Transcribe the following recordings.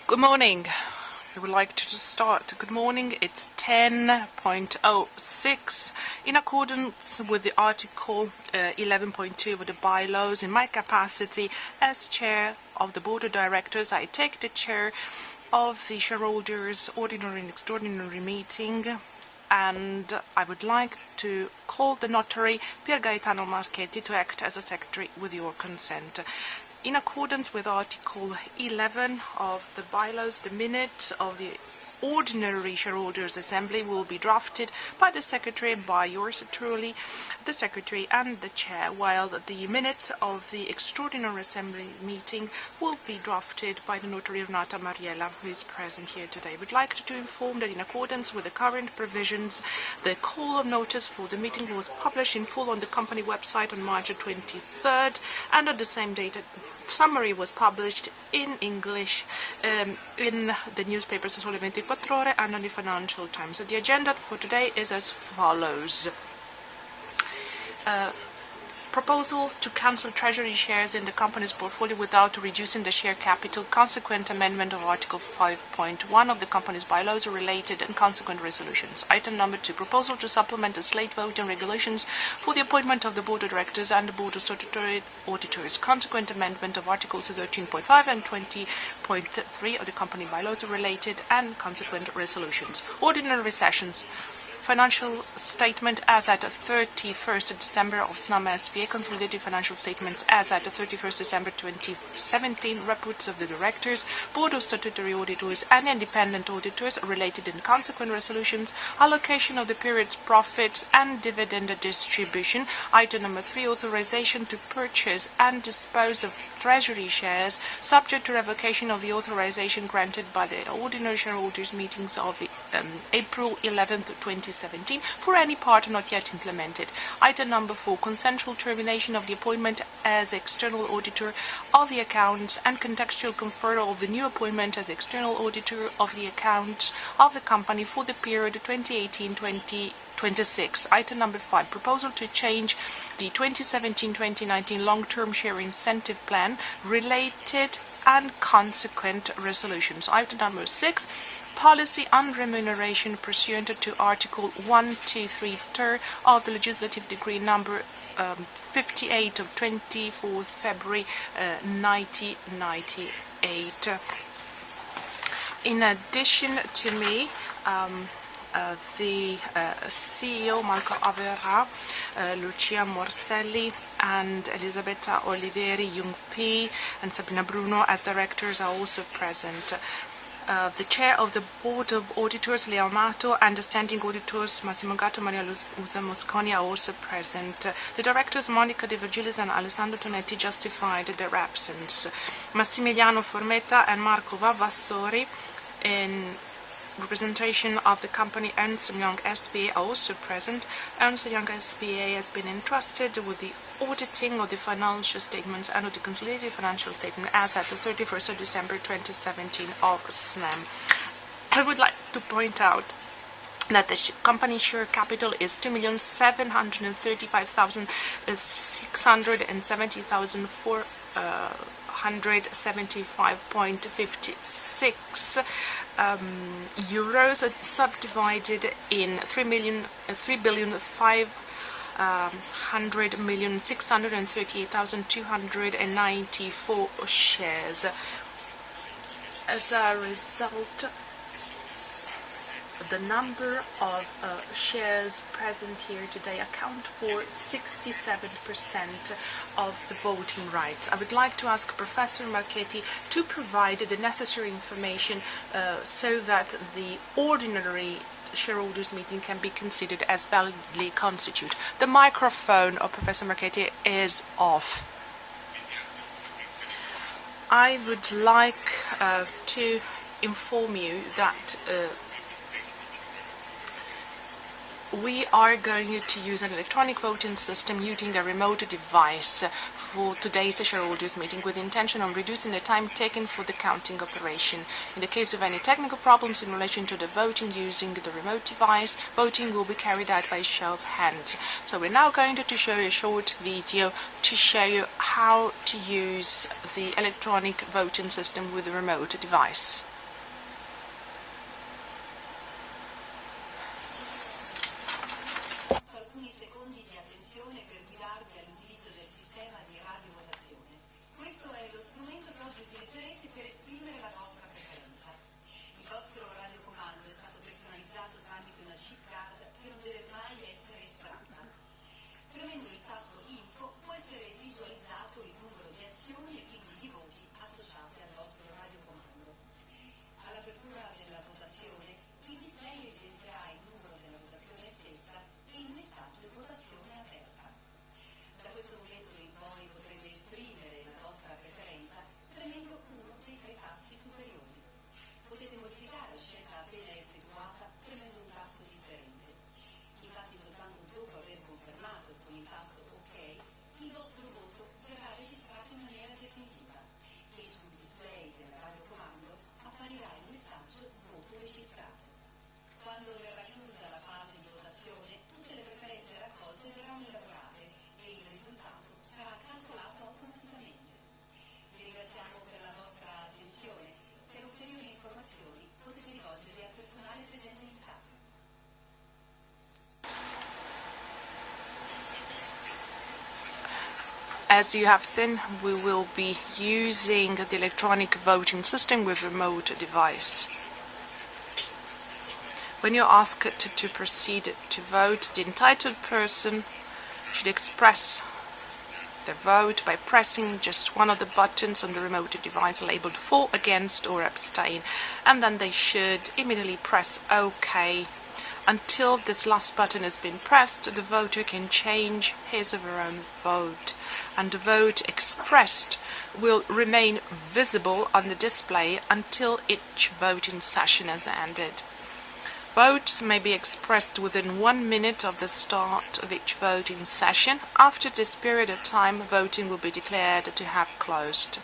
Good morning. We would like to start. Good morning. It's 10.06. In accordance with the Article 11.2 of the bylaws, in my capacity as Chair of the Board of Directors, I take the chair of the Shareholders Ordinary and Extraordinary Meeting, and I would like to call the notary Pier Gaetano Marchetti to act as a secretary with your consent. In accordance with Article 11 of the bylaws, the minute of the Ordinary Shareholders Assembly will be drafted by the Secretary, by yours truly, the Secretary and the Chair, while the minutes of the Extraordinary Assembly meeting will be drafted by the Notary Renata Mariella, who is present here today. I would like to inform that in accordance with the current provisions, the call of notice for the meeting was published in full on the company website on March 23rd, and on the same date a summary was published in English in the newspapers Sole 24 Ore and on the Financial Times. So the agenda for today is as follows. Proposal to cancel treasury shares in the company's portfolio without reducing the share capital, consequent amendment of Article 5.1 of the company's bylaws, related and consequent resolutions. Item number 2, proposal to supplement the slate voting regulations for the appointment of the Board of Directors and the Board of Statutory Auditors, consequent amendment of Articles 13.5 and 20.3 of the company bylaws, related and consequent resolutions. Ordinary sessions. Financial statement as at 31st December of Snam SPA, consolidated financial statements as at 31st December 2017, reports of the directors, Board of Statutory Auditors and independent auditors, related and consequent resolutions, allocation of the period's profits and dividend distribution. Item number 3, authorization to purchase and dispose of treasury shares, subject to revocation of the authorization granted by the ordinary shareholders meetings of April 11th, 2017, for any part not yet implemented. Item number 4, consensual termination of the appointment as external auditor of the accounts and contextual conferral of the new appointment as external auditor of the accounts of the company for the period 2018-2026. Item number 5, proposal to change the 2017-2019 long-term share incentive plan, related and consequent resolutions. Item number 6, policy on remuneration pursuant to Article 123 of the Legislative Decree number 58 of 24th February 1998. In addition to me, the CEO Marco Avera, Lucia Morselli and Elisabetta Oliveri, Jung P and Sabina Bruno as directors are also present. The Chair of the Board of Auditors, Leo Amato, and the Standing Auditors, Massimo Gatto, Maria Luisa Mosconi, are also present. The Directors, Monica De Virgilis and Alessandro Tonetti, justified their absence. Massimiliano Formetta and Marco Vavassori, in representation of the company Ernst & Young SPA, are also present. Ernst & Young SPA has been entrusted with the auditing of the financial statements and of the consolidated financial statement as at the 31st of December 2017 of Snam. I would like to point out that the company share capital is 2,735,475.56 euros, subdivided in 3,500,638,294 shares. As a result, the number of shares present here today account for 67% of the voting rights. I would like to ask Professor Marchetti to provide the necessary information so that the ordinary shareholders meeting can be considered as validly constituted. The microphone of Professor Marchetti is off. I would like to inform you that we are going to use an electronic voting system using a remote device for today's shareholders meeting, with the intention of reducing the time taken for the counting operation. In the case of any technical problems in relation to the voting using the remote device, voting will be carried out by show of hands. So we're now going to show a short video to show you how to use the electronic voting system with a remote device. As you have seen, we will be using the electronic voting system with a remote device. When you're asked to proceed to vote, the entitled person should express their vote by pressing just one of the buttons on the remote device labeled for, against or abstain, and then they should immediately press OK. Until this last button has been pressed, the voter can change his or her own vote, and the vote expressed will remain visible on the display until each voting session has ended. Votes may be expressed within 1 minute of the start of each voting session. After this period of time, voting will be declared to have closed.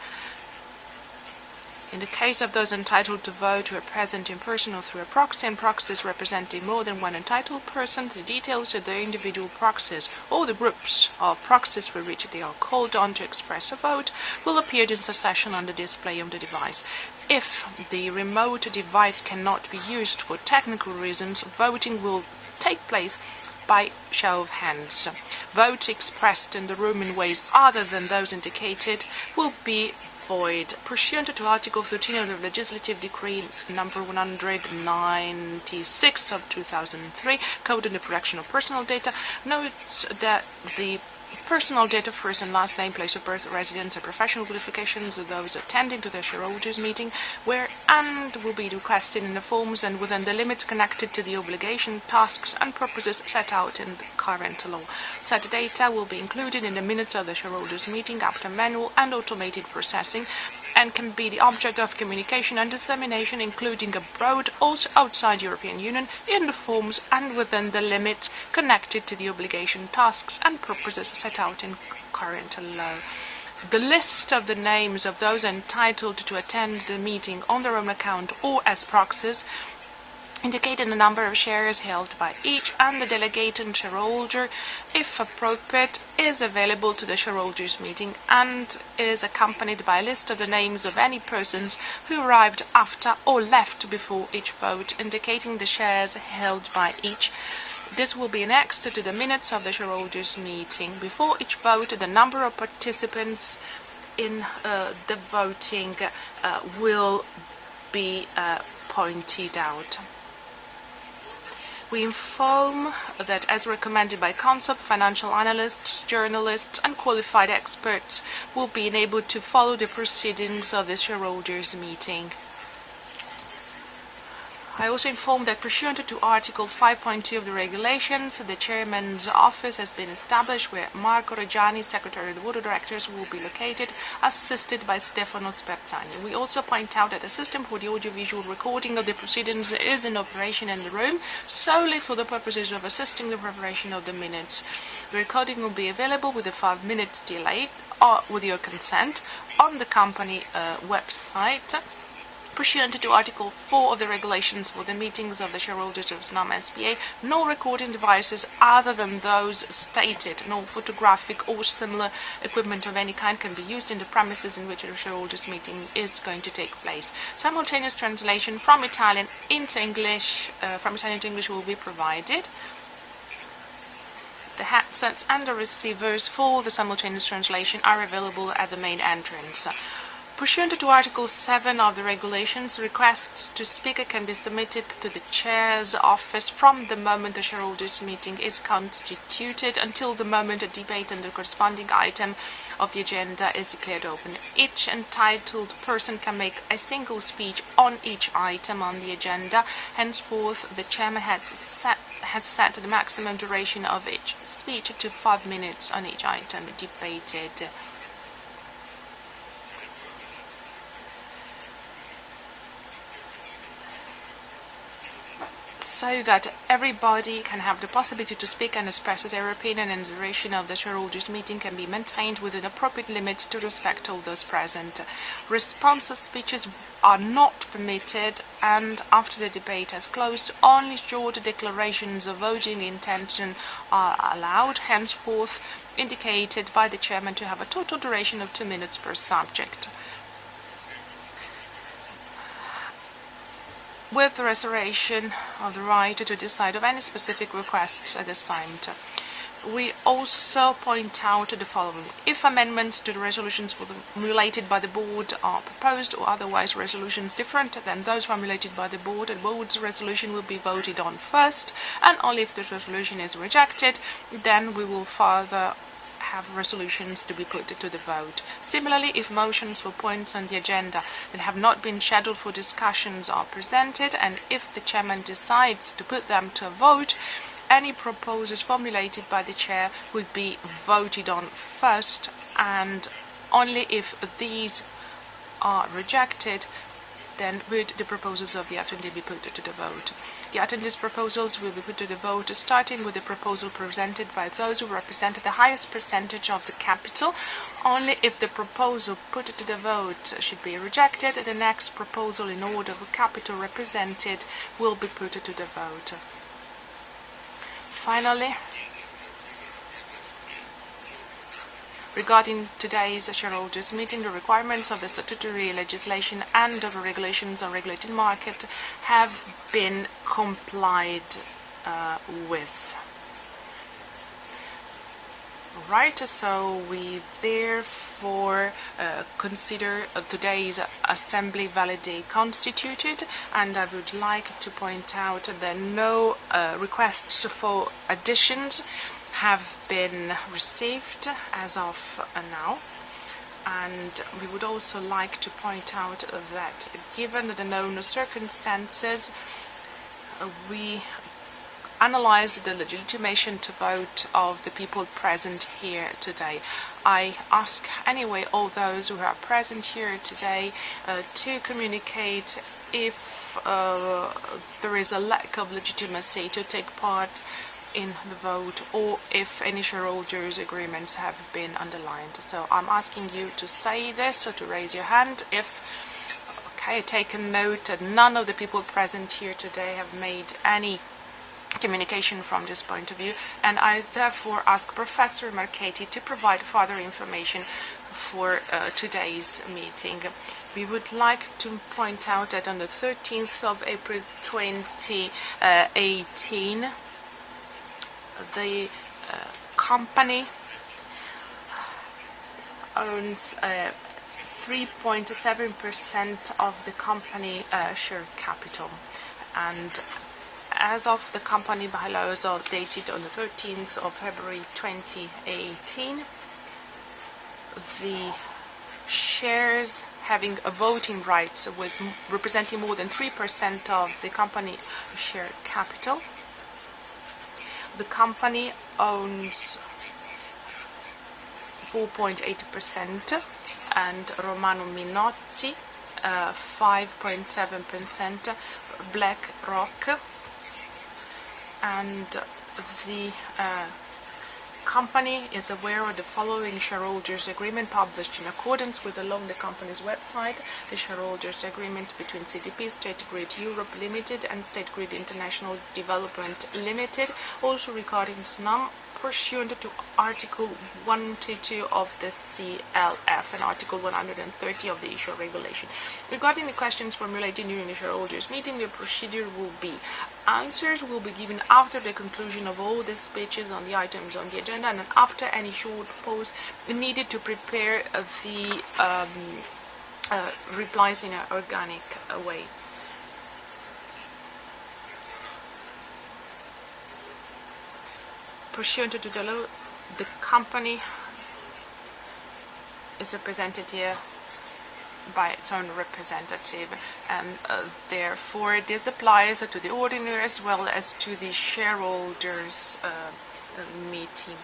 In the case of those entitled to vote who are present in person or through a proxy and proxies representing more than one entitled person, the details of their individual proxies or the groups of proxies for which they are called on to express a vote will appear in succession on the display of the device. If the remote device cannot be used for technical reasons, voting will take place by show of hands. Votes expressed in the room in ways other than those indicated will be void. Pursuant to Article 13 of the Legislative Decree number 196 of 2003, Code on the Protection of Personal Data, notes that the personal data, first and last name, place of birth, residence, and professional qualifications of those attending to the shareholders meeting where and will be requested in the forms and within the limits connected to the obligation, tasks, and purposes set out in the current law. Such data will be included in the minutes of the shareholders meeting after manual and automated processing, and can be the object of communication and dissemination, including abroad, also outside European Union, in the forms and within the limits connected to the obligation, tasks, and purposes set out in current law. The list of the names of those entitled to attend the meeting on their own account or as proxies, indicating the number of shares held by each and the delegated shareholder, if appropriate, is available to the shareholders meeting and is accompanied by a list of the names of any persons who arrived after or left before each vote, indicating the shares held by each. This will be annexed to the minutes of the shareholders meeting. Before each vote, the number of participants in the voting will be pointed out. We inform that, as recommended by Council, financial analysts, journalists, and qualified experts will be enabled to follow the proceedings of the shareholders meeting. I also inform that, pursuant to Article 5.2 of the regulations, the Chairman's office has been established where Marco Reggiani, Secretary of the Board of Directors, will be located, assisted by Stefano Sperzani. We also point out that a system for the audiovisual recording of the proceedings is in operation in the room, solely for the purposes of assisting the preparation of the minutes. The recording will be available with a 5 minutes delay, or with your consent, on the company website Pursuant to Article 4 of the regulations for the meetings of the shareholders of Snam SPA, no recording devices other than those stated, no photographic or similar equipment of any kind can be used in the premises in which the shareholders meeting is going to take place. Simultaneous translation from Italian into English, will be provided. The headsets and the receivers for the simultaneous translation are available at the main entrance. Pursuant to Article 7 of the regulations, requests to speak can be submitted to the Chair's office from the moment the shareholders' meeting is constituted until the moment a debate on the corresponding item of the agenda is declared open. Each entitled person can make a single speech on each item on the agenda. Henceforth, the Chairman has set the maximum duration of each speech to 5 minutes on each item debated. So that everybody can have the possibility to speak and express their opinion, and the duration of the shareholders' meeting can be maintained within appropriate limits to respect all those present. Responsive speeches are not permitted, and after the debate has closed, only short declarations of voting intention are allowed, henceforth indicated by the Chairman to have a total duration of 2 minutes per subject. With the reservation of the right to decide of any specific requests at this time. We also point out the following. If amendments to the resolutions formulated by the board are proposed, or otherwise resolutions different than those formulated by the board's resolution will be voted on first, and only if this resolution is rejected, then we will further have resolutions to be put to the vote. Similarly, if motions for points on the agenda that have not been scheduled for discussions are presented, and if the Chairman decides to put them to a vote, any proposals formulated by the Chair would be voted on first, and only if these are rejected, then would the proposals of the attendee be put to the vote. The attendee's proposals will be put to the vote, starting with the proposal presented by those who represent the highest percentage of the capital. Only if the proposal put to the vote should be rejected, the next proposal in order of capital represented will be put to the vote. Finally, regarding today's shareholders' meeting, the requirements of the statutory legislation and of the regulations on regulated market have been complied with. Right, so we therefore consider today's assembly validly constituted, and I would like to point out that no requests for additions have been received as of now, and we would also like to point out that given the known circumstances, we analyzed the legitimation to vote of the people present here today. I ask anyway all those who are present here today to communicate if there is a lack of legitimacy to take part in the vote, or if any shareholders' agreements have been underlined. So I'm asking you to say this, or to raise your hand if, okay, take a note that none of the people present here today have made any communication from this point of view, and I therefore ask Professor Marchetti to provide further information for today's meeting. We would like to point out that on the 13th of April 2018, the company owns 3.7% of the company share capital, and as of the company bylaws are dated on the 13th of February 2018, the shares having a voting right with representing more than 3% of the company share capital, the company owns 4.8%, and Romano Minozzi 5.7%, BlackRock and the company is aware of the following shareholders agreement published in accordance with the law on the company's website. The shareholders agreement between CDP, State Grid Europe Limited and State Grid International Development Limited, also regarding Snam, pursuant to Article 122 of the CLF and Article 130 of the issue regulation. Regarding the questions formulated during the shareholders meeting, the procedure will be: answers will be given after the conclusion of all the speeches on the items on the agenda and after any short pause needed to prepare the replies in an organic way. Pursuant to the law, the company is represented here by its own representative, and therefore this applies to the ordinary as well as to the shareholders meeting.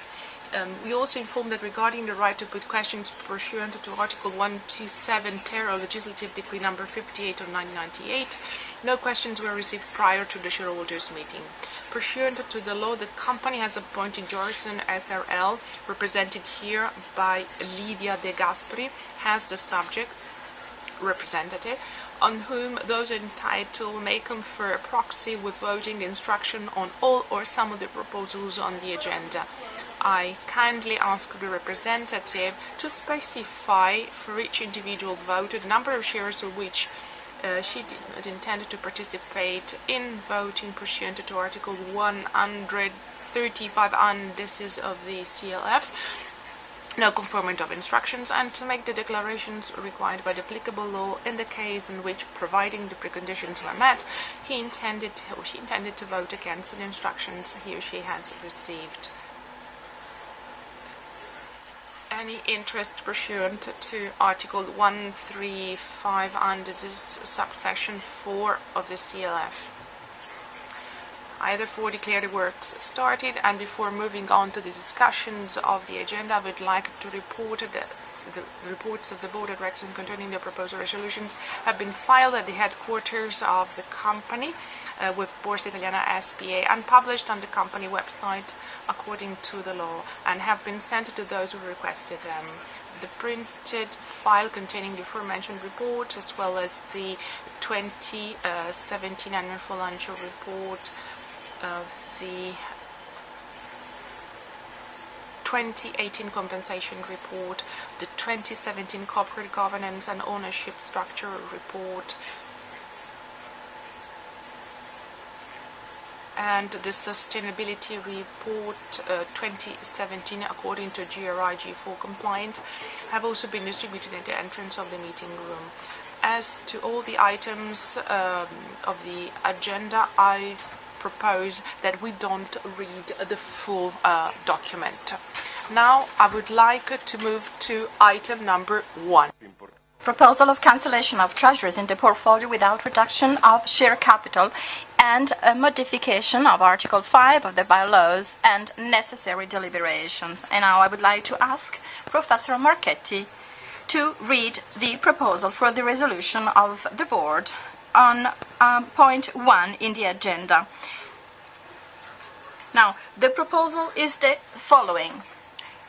We also inform that regarding the right to put questions pursuant to Article 127 ter of Legislative Decree number 58 of 1998, no questions were received prior to the shareholders meeting. Pursuant to the law, the company has appointed Georgeson SRL, represented here by Lydia De Gasperi, as the subject representative, on whom those entitled may confer a proxy with voting instruction on all or some of the proposals on the agenda. I kindly ask the representative to specify for each individual voter the number of shares of which she did not intend to participate in voting pursuant to Article 135 indices of the CLF, no conformant of instructions, and to make the declarations required by the applicable law in the case in which, providing the preconditions were met, he intended or she intended to vote against the instructions he or she has received. Any interest pursuant to Article 135 under this subsection 4 of the CLF. I therefore declare the works started, and before moving on to the discussions of the agenda, I would like to report that the reports of the Board of Directors containing the proposed resolutions have been filed at the headquarters of the company with Borsa Italiana SPA and published on the company website according to the law, and have been sent to those who requested them. The printed file containing the aforementioned report, as well as the 2017 annual financial report of the 2018 compensation report, the 2017 corporate governance and ownership structure report, and the sustainability report 2017 according to GRI G4 compliant, have also been distributed at the entrance of the meeting room. As to all the items of the agenda, I propose that we don't read the full document. Now I would like to move to item number 1. Proposal of cancellation of treasuries in the portfolio without reduction of share capital and a modification of Article 5 of the bylaws and necessary deliberations. And now I would like to ask Professor Marchetti to read the proposal for the resolution of the board on point 1 in the agenda. Now, the proposal is the following.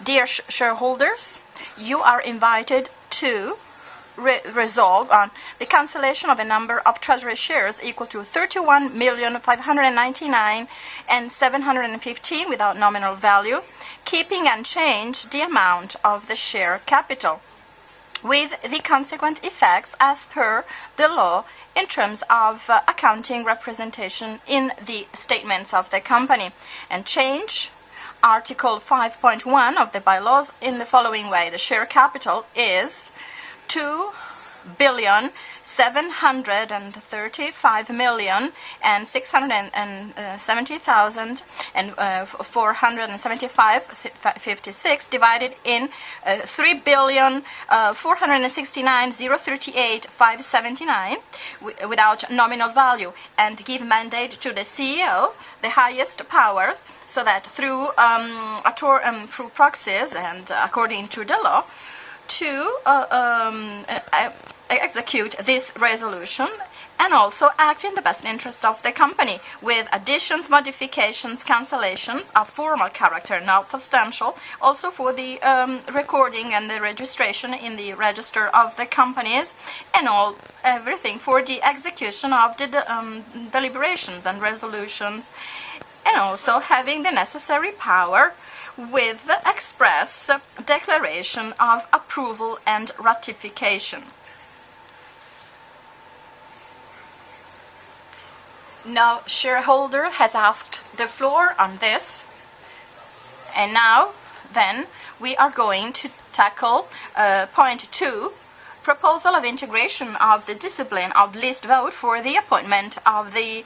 Dear shareholders, you are invited to resolve on the cancellation of a number of treasury shares equal to 31,599,715 without nominal value, keeping unchanged the amount of the share capital, with the consequent effects as per the law in terms of accounting representation in the statements of the company, and change Article 5.1 of the bylaws in the following way. The share capital is 2,730,475,56 divided in 3,469,038,579 without nominal value, and give mandate to the CEO, the highest powers, so that through proxies and according to the law, to execute this resolution and also act in the best interest of the company with additions, modifications, cancellations of formal character, not substantial, also for the recording and the registration in the register of the companies, and everything for the execution of the deliberations and resolutions, and also having the necessary power with the express declaration of approval and ratification. No shareholder has asked the floor on this, and now then we are going to tackle point 2, proposal of integration of the discipline of list vote for the appointment of the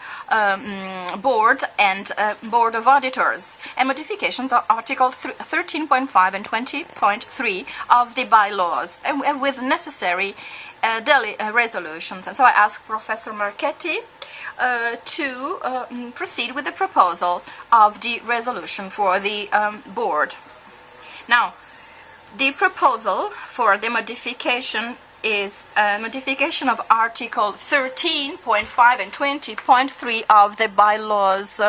board and board of auditors, and modifications of Article 13.5 and 20.3 of the bylaws, and with necessary resolutions. And so I ask Professor Marchetti to proceed with the proposal of the resolution for the board. Now, the proposal for the modification is a modification of Article 13.5 and 20.3 of the bylaws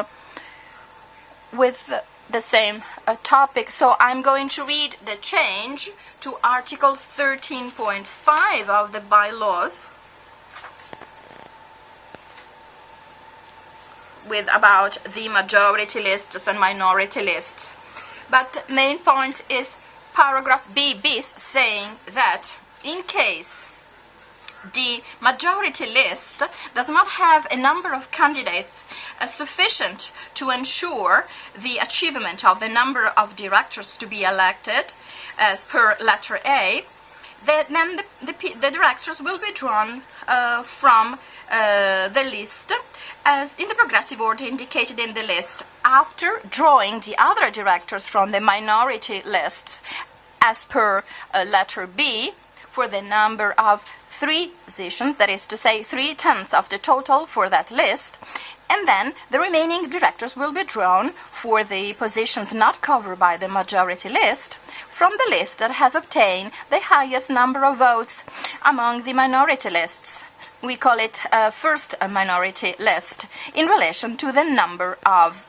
with the same topic. So I'm going to read the change to Article 13.5 of the bylaws with about the majority lists and minority lists. But main point is paragraph B bis, saying that in case the majority list does not have a number of candidates sufficient to ensure the achievement of the number of directors to be elected as per letter A, then the directors will be drawn from the list as in the progressive order indicated in the list, after drawing the other directors from the minority lists as per letter B for the number of 3 positions, that is to say 3/10 of the total for that list, and then the remaining directors will be drawn for the positions not covered by the majority list from the list that has obtained the highest number of votes among the minority lists. We call it first minority list in relation to the number of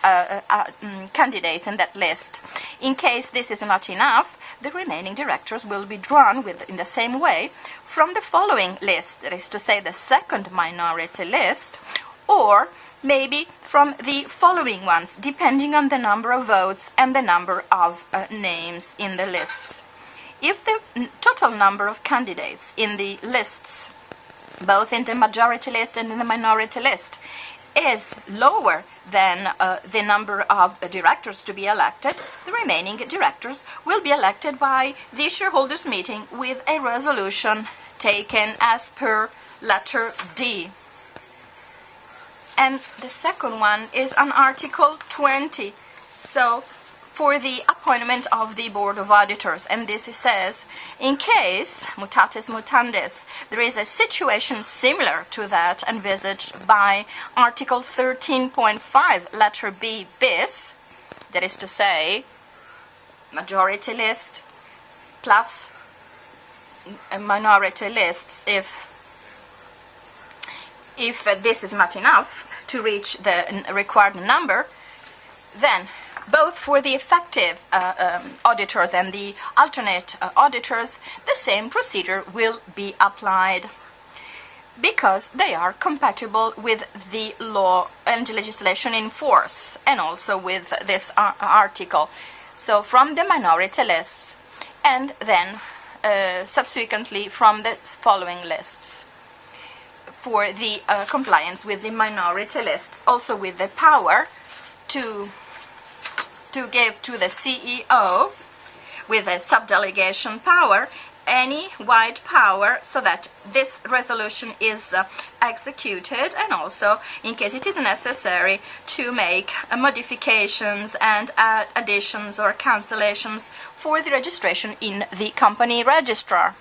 candidates in that list. In case this is not enough, the remaining directors will be drawn in the same way from the following list, that is to say the second minority list, or maybe from the following ones, depending on the number of votes and the number of names in the lists. If the total number of candidates in the lists, both in the majority list and in the minority list, is lower than the number of directors to be elected, the remaining directors will be elected by the shareholders meeting with a resolution taken as per letter D. And the second one is on Article 20. So for the appointment of the Board of Auditors, and this says, in case, mutatis mutandis, there is a situation similar to that envisaged by Article 13.5, letter B bis, that is to say, majority list plus minority lists, if this is not enough to reach the required number, then both for the effective auditors and the alternate auditors, the same procedure will be applied because they are compatible with the law and legislation in force, and also with this article. So from the minority lists, and then subsequently from the following lists, for the compliance with the minority lists, also with the power to give to the CEO with a subdelegation power any wide power so that this resolution is executed, and also in case it is necessary to make modifications and additions or cancellations for the registration in the company registrar.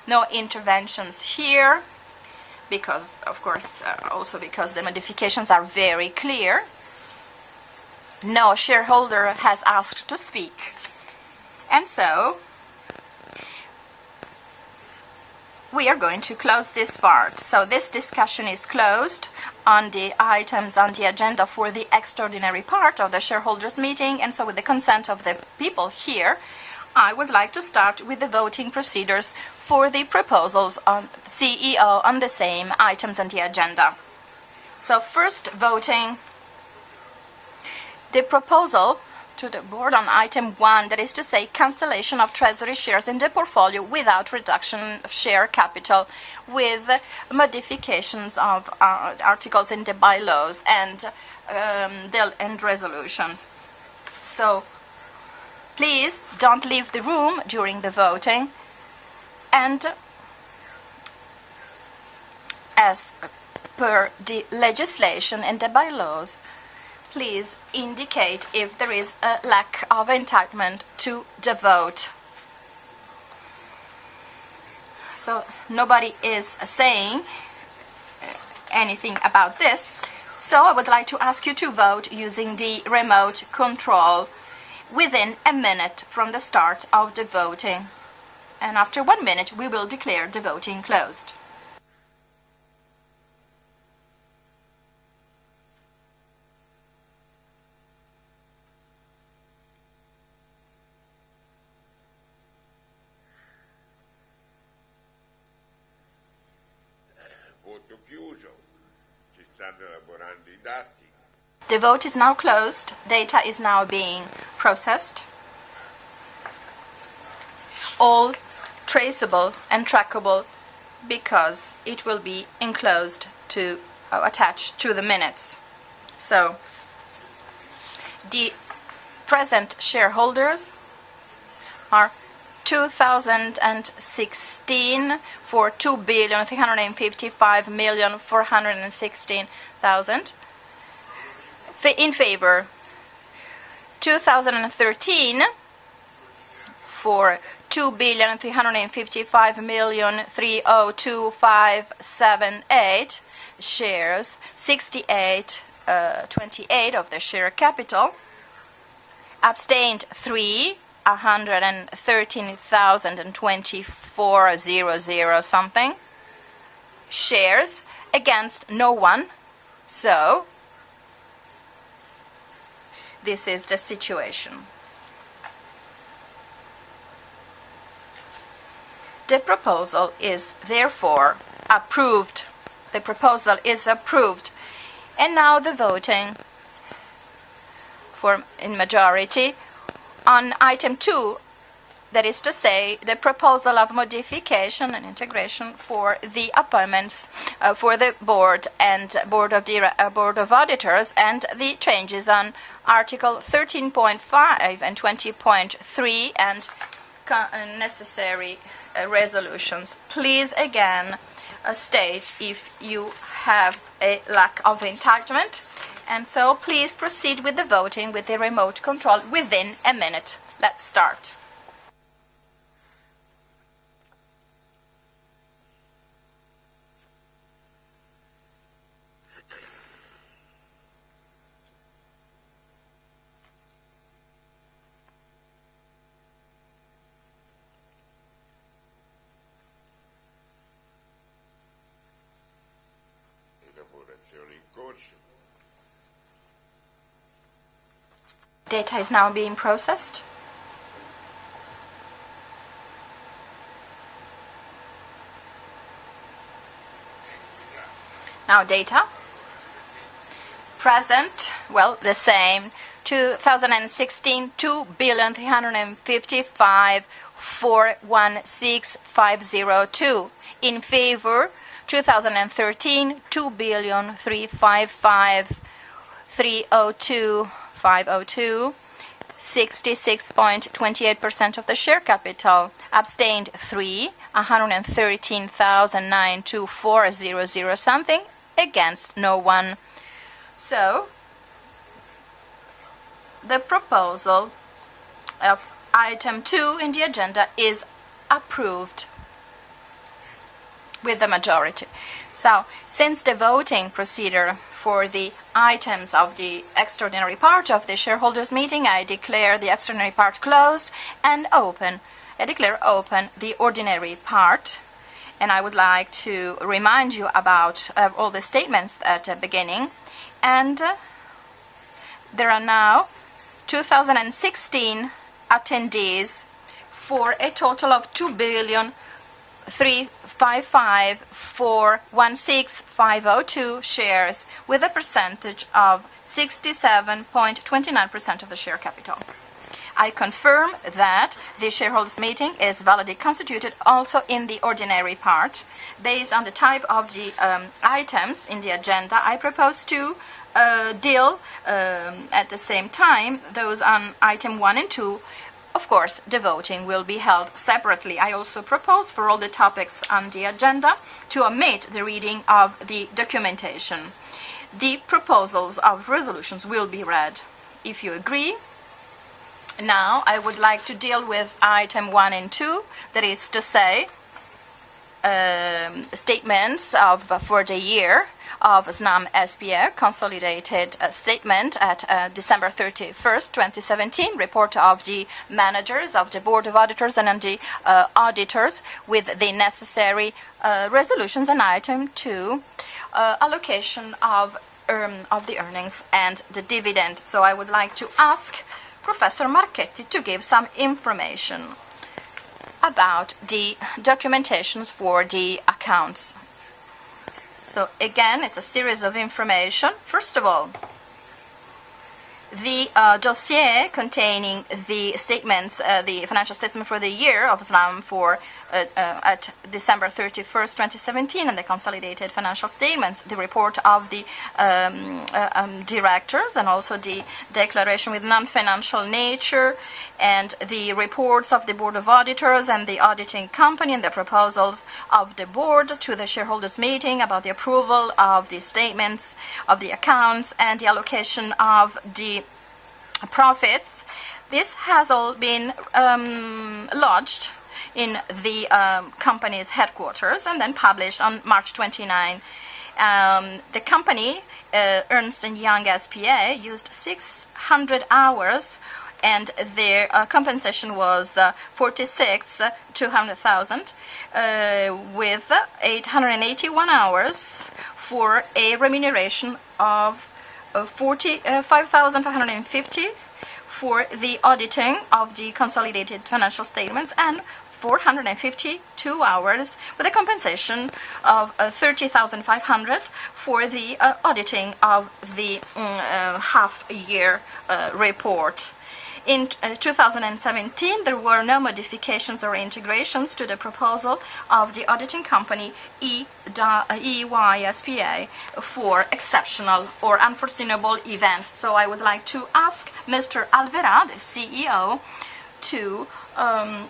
No interventions here because, of course, also because the modifications are very clear. No shareholder has asked to speak. And so we are going to close this part. So this discussion is closed on the items on the agenda for the extraordinary part of the shareholders meeting, and so with the consent of the people here, I would like to start with the voting procedures for the proposals on CEO on the same items on the agenda. So first voting the proposal to the board on item 1, that is to say cancellation of treasury shares in the portfolio without reduction of share capital, with modifications of articles in the bylaws and resolutions. So please don't leave the room during the voting, and as per the legislation and the bylaws, please indicate if there is a lack of entitlement to the vote. So nobody is saying anything about this. So I would like to ask you to vote using the remote control within a minute from the start of the voting. And after 1 minute, we will declare the voting closed. Voto chiuso, ci stanno elaborando I dati. The vote is now closed. Data is now being processed. All traceable and trackable, because it will be enclosed to attached to the minutes. So the present shareholders are 2016 for 2,355,416,000. In favor, 2013 for 2,355,302,578 shares, 68.28 of the share capital. Abstained 3, 113,024 something shares, against no one. So this is the situation. The proposal is therefore approved. The proposal is approved. And now the voting in majority on item 2, that is to say the proposal of modification and integration for the appointments for the board and board of auditors, and the changes on article 13.5 and 20.3 and necessary resolutions. Please again state if you have a lack of entitlement, and so please proceed with the voting with the remote control within a minute. Let's start. Elaborazione in corso. Data is now being processed. Now data. Present, well, the same. 2016, 2,355,416,502. In favor, 2013, 2,355,302,502. 66.28% of the share capital. Abstained 3, 113,924,000 something. Against no one. So the proposal of item 2 in the agenda is approved with the majority. So since the voting procedure for the items of the extraordinary part of the shareholders meeting, I declare the extraordinary part closed and open. I declare open the ordinary part, and I would like to remind you about all the statements at the beginning. And there are now 2016 attendees for a total of 2,355,416,502 shares, with a percentage of 67.29% of the share capital. I confirm that the shareholders meeting is validly constituted also in the ordinary part. Based on the type of the items in the agenda, I propose to deal at the same time those on item 1 and 2. Of course, the voting will be held separately. I also propose for all the topics on the agenda to omit the reading of the documentation. The proposals of resolutions will be read. If you agree, now I would like to deal with item 1 and 2, that is to say, statements for the year of Snam SPA, consolidated statement at December 31st, 2017, report of the managers of the Board of Auditors and the auditors with the necessary resolutions, and item 2, allocation of the earnings and the dividend. So I would like to ask Professor Marchetti to give some information about the documentations for the accounts. So again, it's a series of information. First of all, the dossier containing the statements, the financial statement for the year of Snam for at December 31st, 2017, and the consolidated financial statements, the report of the directors, and also the declaration with non-financial nature, and the reports of the Board of Auditors and the auditing company, and the proposals of the board to the shareholders meeting about the approval of the statements of the accounts and the allocation of the profits. This has all been lodged in the company's headquarters and then published on March 29. The company, Ernst & Young SPA, used 600 hours, and their compensation was 46,200,000, with 881 hours for a remuneration of 45,550 for the auditing of the consolidated financial statements, and 452 hours with a compensation of 30,500 for the auditing of the half-year report. In 2017, there were no modifications or integrations to the proposal of the auditing company EY SPA for exceptional or unforeseeable events. So I would like to ask Mr. Alverà, the CEO, to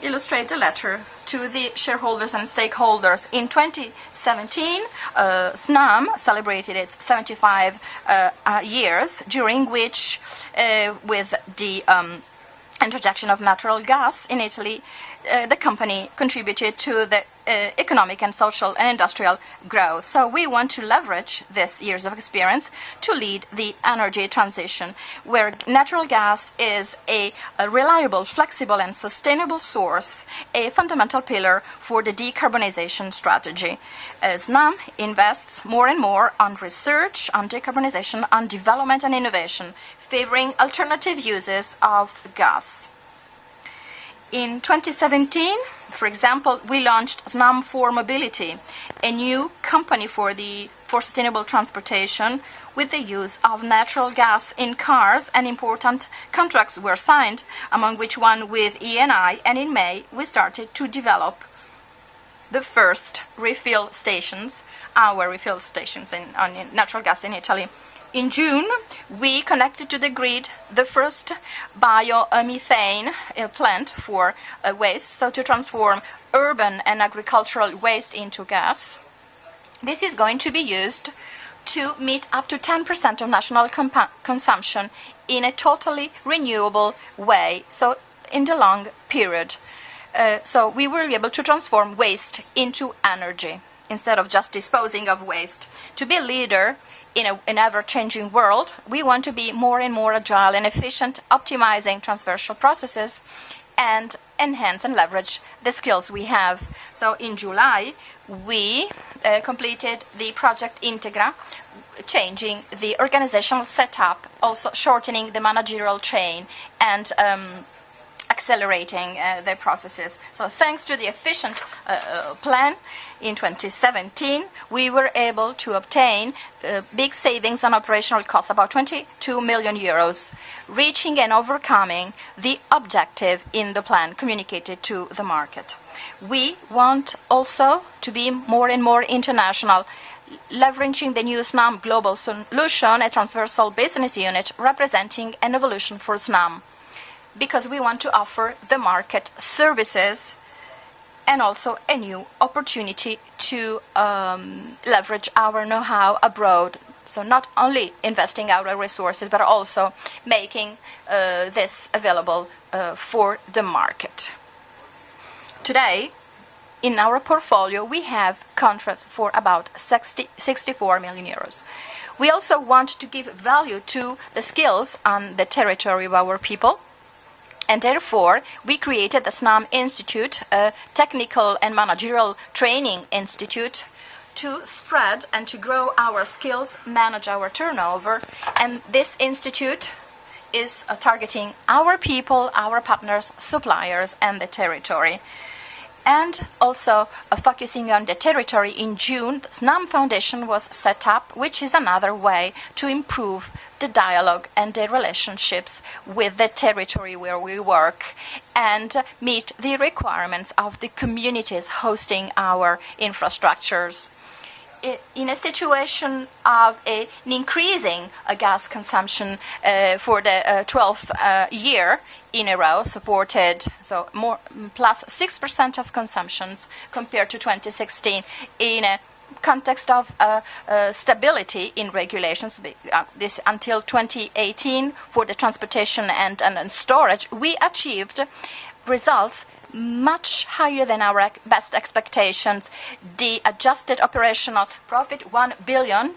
illustrate the letter to the shareholders and stakeholders. In 2017, Snam celebrated its 75 years, during which, with the introduction of natural gas in Italy, the company contributed to the economic and social and industrial growth. So we want to leverage this years of experience to lead the energy transition, where natural gas is a reliable, flexible and sustainable source, a fundamental pillar for the decarbonization strategy. Snam invests more and more on research, on decarbonization, on development and innovation, favoring alternative uses of gas. In 2017, for example, we launched Snam for Mobility, a new company for sustainable transportation with the use of natural gas in cars, and important contracts were signed, among which one with Eni, and in May we started to develop the first refill stations, our refill stations on natural gas in Italy. In June, we connected to the grid the first biomethane plant for waste, so to transform urban and agricultural waste into gas. This is going to be used to meet up to 10% of national consumption in a totally renewable way, so in the long period. So we will be able to transform waste into energy instead of just disposing of waste. To be a leader in an ever-changing world, we want to be more and more agile and efficient, optimizing transversal processes and enhance and leverage the skills we have. So in July, we completed the project Integra, changing the organizational setup, also shortening the managerial chain and accelerating the processes. So thanks to the efficient plan in 2017, we were able to obtain big savings on operational costs, about 22 million euros, reaching and overcoming the objective in the plan communicated to the market. We want also to be more and more international, leveraging the new Snam Global Solution, a transversal business unit representing an evolution for Snam, because we want to offer the market services and also a new opportunity to leverage our know-how abroad. So not only investing our resources, but also making this available for the market. Today, in our portfolio, we have contracts for about 64 million euros. We also want to give value to the skills on the territory of our people, and therefore we created the Snam Institute, a technical and managerial training institute, to spread and to grow our skills, manage our turnover. And this institute is targeting our people, our partners, suppliers, and the territory. And also focusing on the territory, in June, the Snam Foundation was set up, which is another way to improve the dialogue and the relationships with the territory where we work and meet the requirements of the communities hosting our infrastructures. In a situation of an increasing gas consumption for the 12th year in a row, supported, so more plus 6% of consumptions compared to 2016, in a context of stability in regulations, this until 2018 for the transportation and storage, we achieved results much higher than our best expectations. The adjusted operational profit, 1 billion,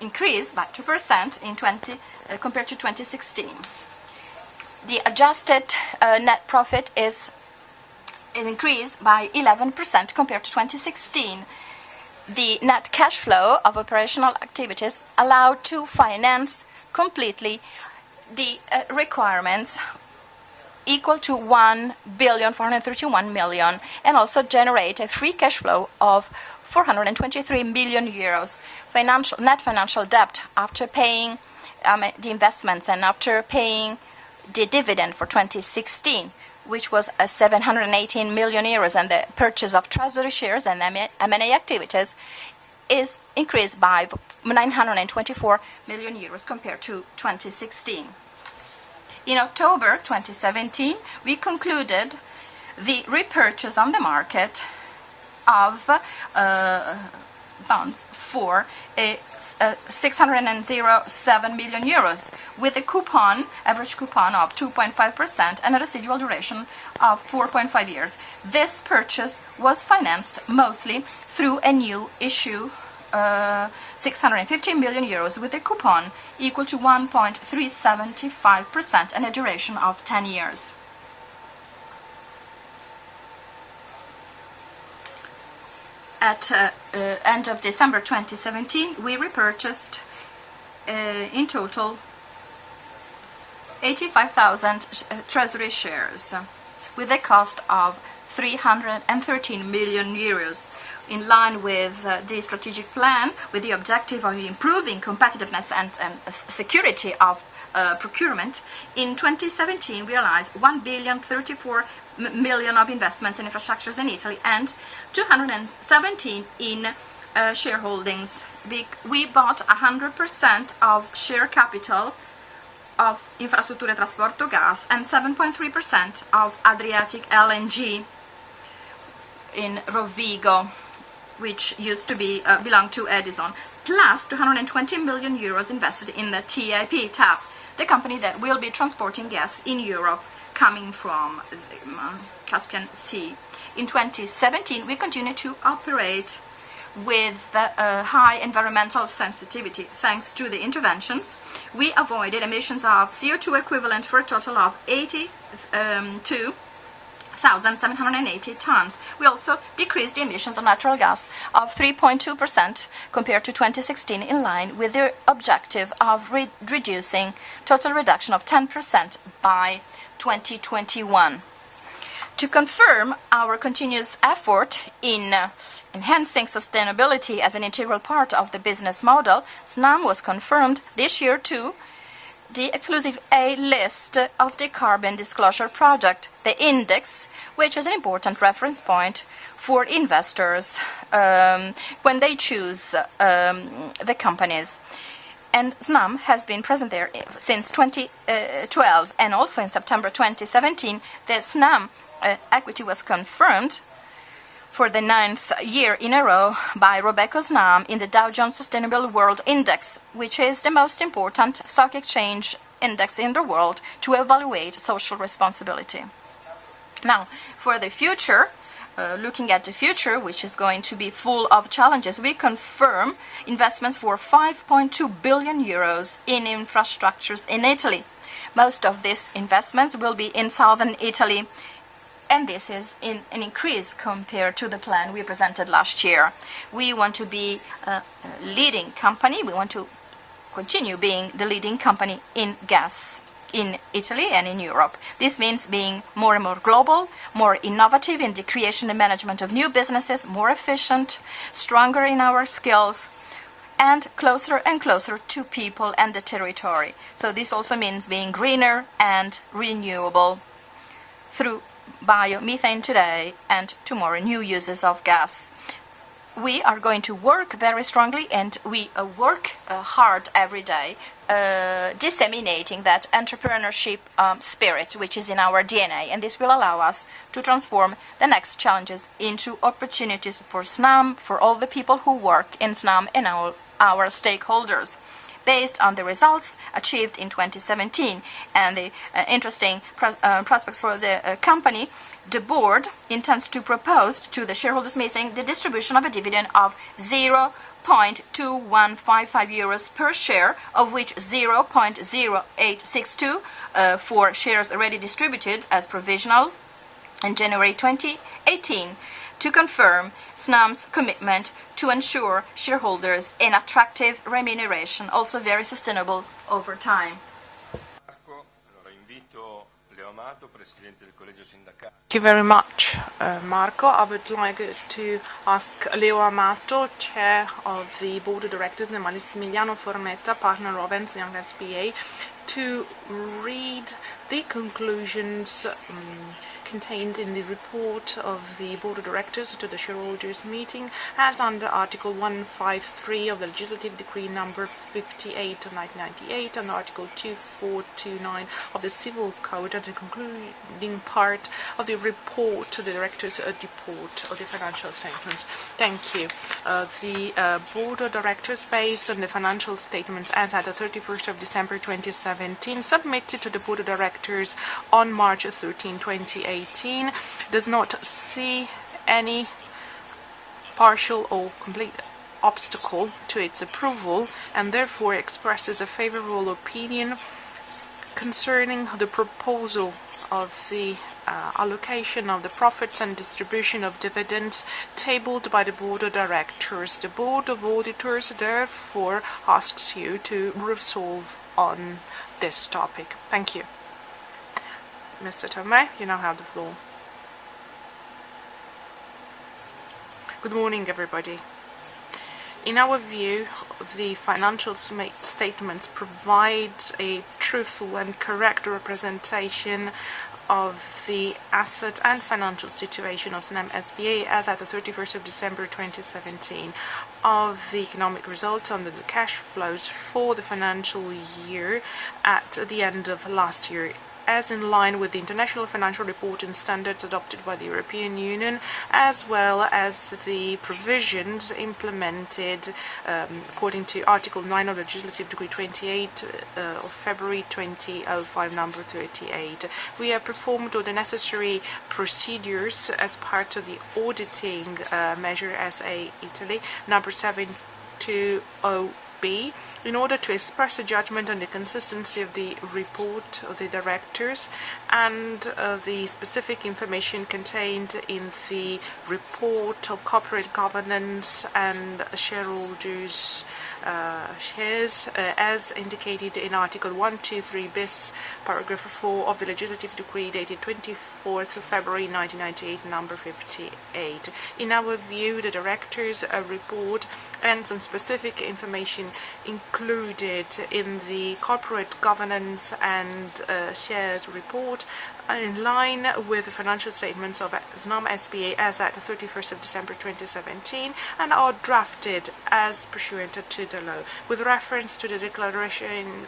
increased by 2% in compared to 2016. The adjusted net profit is increased by 11% compared to 2016. The net cash flow of operational activities allowed to finance completely the requirements equal to 1,431 million, and also generate a free cash flow of 423 million euros. Net financial debt, after paying the investments and after paying the dividend for 2016, which was 718 million euros, and the purchase of treasury shares and M&A activities, is increased by 924 million euros compared to 2016. In October 2017, we concluded the repurchase on the market of bonds for 607 million euros, with a average coupon of 2.5% and a residual duration of 4.5 years. This purchase was financed mostly through a new issue, 650 million euros, with a coupon equal to 1.375% and a duration of 10 years. At end of December 2017, we repurchased in total 85,000 treasury shares with a cost of 313 million euros, in line with the strategic plan, with the objective of improving competitiveness and security of procurement. In 2017, we realized 1,034 million of investments in infrastructures in Italy and 217 in shareholdings. We bought 100% of share capital of Infrastrutture Trasporto Gas and 7.3% of Adriatic LNG in Rovigo, which used to be belong to Edison, plus 220 million euros invested in the TAP, the company that will be transporting gas in Europe coming from the Caspian Sea. In 2017, we continue to operate with high environmental sensitivity. Thanks to the interventions, we avoided emissions of CO2 equivalent for a total of 82,780 tons. We also decreased the emissions of natural gas of 3.2% compared to 2016, in line with the objective of reducing total reduction of 10% by 2021. To confirm our continuous effort in enhancing sustainability as an integral part of the business model, Snam was confirmed this year to the exclusive A list of the Carbon Disclosure Project, the index, which is an important reference point for investors when they choose the companies. And Snam has been present there since 2012, and also in September 2017, the Snam equity was confirmed for the 9th year in a row by Robeco Snam in the Dow Jones Sustainable World Index, which is the most important stock exchange index in the world to evaluate social responsibility. Now, for the future, looking at the future, which is going to be full of challenges, we confirm investments for 5.2 billion euros in infrastructures in Italy. Most of these investments will be in southern Italy, and this is an increase compared to the plan we presented last year. We want to be a leading company. We want to continue being the leading company in gas in Italy and in Europe. This means being more and more global, more innovative in the creation and management of new businesses, more efficient, stronger in our skills, and closer to people and the territory. So this also means being greener and renewable through biomethane today and tomorrow new uses of gas. We are going to work very strongly, and we work hard every day, disseminating that entrepreneurship spirit which is in our DNA, and this will allow us to transform the next challenges into opportunities for Snam, for all the people who work in Snam and our stakeholders. Based on the results achieved in 2017 and the interesting prospects for the company, the board intends to propose to the shareholders meeting the distribution of a dividend of 0.2155 euros per share, of which 0.0862 for shares already distributed as provisional in January 2018, to confirm Snam's commitment to ensure shareholders an attractive remuneration, also very sustainable over time. Thank you very much, Marco. I would like to ask Leo Amato, Chair of the Board of Directors, and Massimiliano Formetta, Partner of Ernst & Young SPA, to read the conclusions contained in the report of the Board of Directors to the shareholders meeting, as under Article 153 of the Legislative Decree number 58 of 1998 and Article 2429 of the Civil Code, and the concluding part of the report to the Directors' report of the financial statements. Thank you. The Board of Directors, based on the financial statements as at the 31st of December 2017, submitted to the Board of Directors on March 13, 2018, does not see any partial or complete obstacle to its approval, and therefore expresses a favorable opinion concerning the proposal of the allocation of the profits and distribution of dividends tabled by the Board of Directors. The Board of Auditors therefore asks you to resolve on this topic. Thank you. Mr. Tomei, you now have the floor. Good morning, everybody. In our view, the financial statements provide a truthful and correct representation of the asset and financial situation of Snam SPA as at the 31st of December 2017, of the economic results under the cash flows for the financial year at the end of last year. as in line with the international financial reporting standards adopted by the European Union, as well as the provisions implemented according to Article 9 of Legislative Decree 28 of February 2005, number 38. We have performed all the necessary procedures as part of the auditing measure SA Italy, number 720B, in order to express a judgment on the consistency of the report of the directors and the specific information contained in the report of corporate governance and shareholders' shares, as indicated in Article 123 bis, paragraph 4 of the Legislative Decree dated 24th of February 1998, number 58. In our view, the directors' report and some specific information included in the corporate governance and shares report are in line with the financial statements of Snam SPA as at 31st of December 2017 and are drafted as pursuant to the law. With reference to the declaration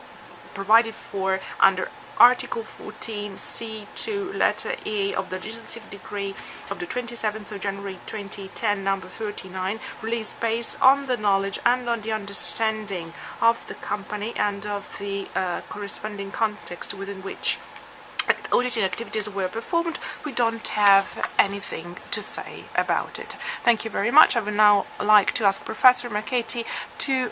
provided for under Article 14C2 letter A of the Legislative Decree of the 27th of January 2010, number 39, released based on the knowledge and on the understanding of the company and of the corresponding context within which auditing activities were performed, we don't have anything to say about it. Thank you very much. I would now like to ask Professor Marchetti to,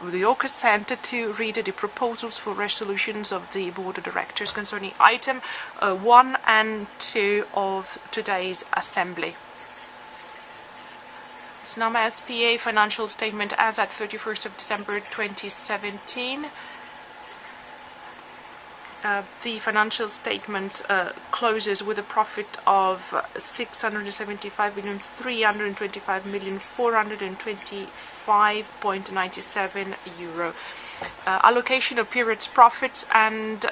with your consent, to read the proposals for resolutions of the Board of Directors concerning item 1 and 2 of today's assembly. Snam SPA financial statement as at 31st of December 2017. The financial statement closes with a profit of 675,325,425.97 euro. Allocation of period's profits and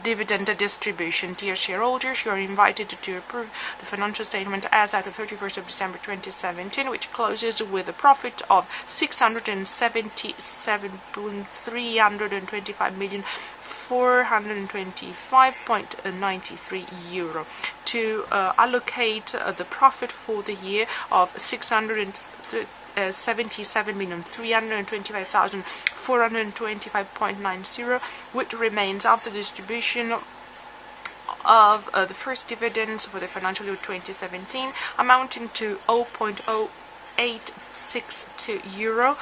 dividend distribution. Dear shareholders, you are invited to approve the financial statement as at the 31st of December 2017, which closes with a profit of 677,325,425.93 euro. To allocate the profit for the year of 77,325,425.90, which remains after distribution of the first dividends for the financial year 2017, amounting to 0.0862 euro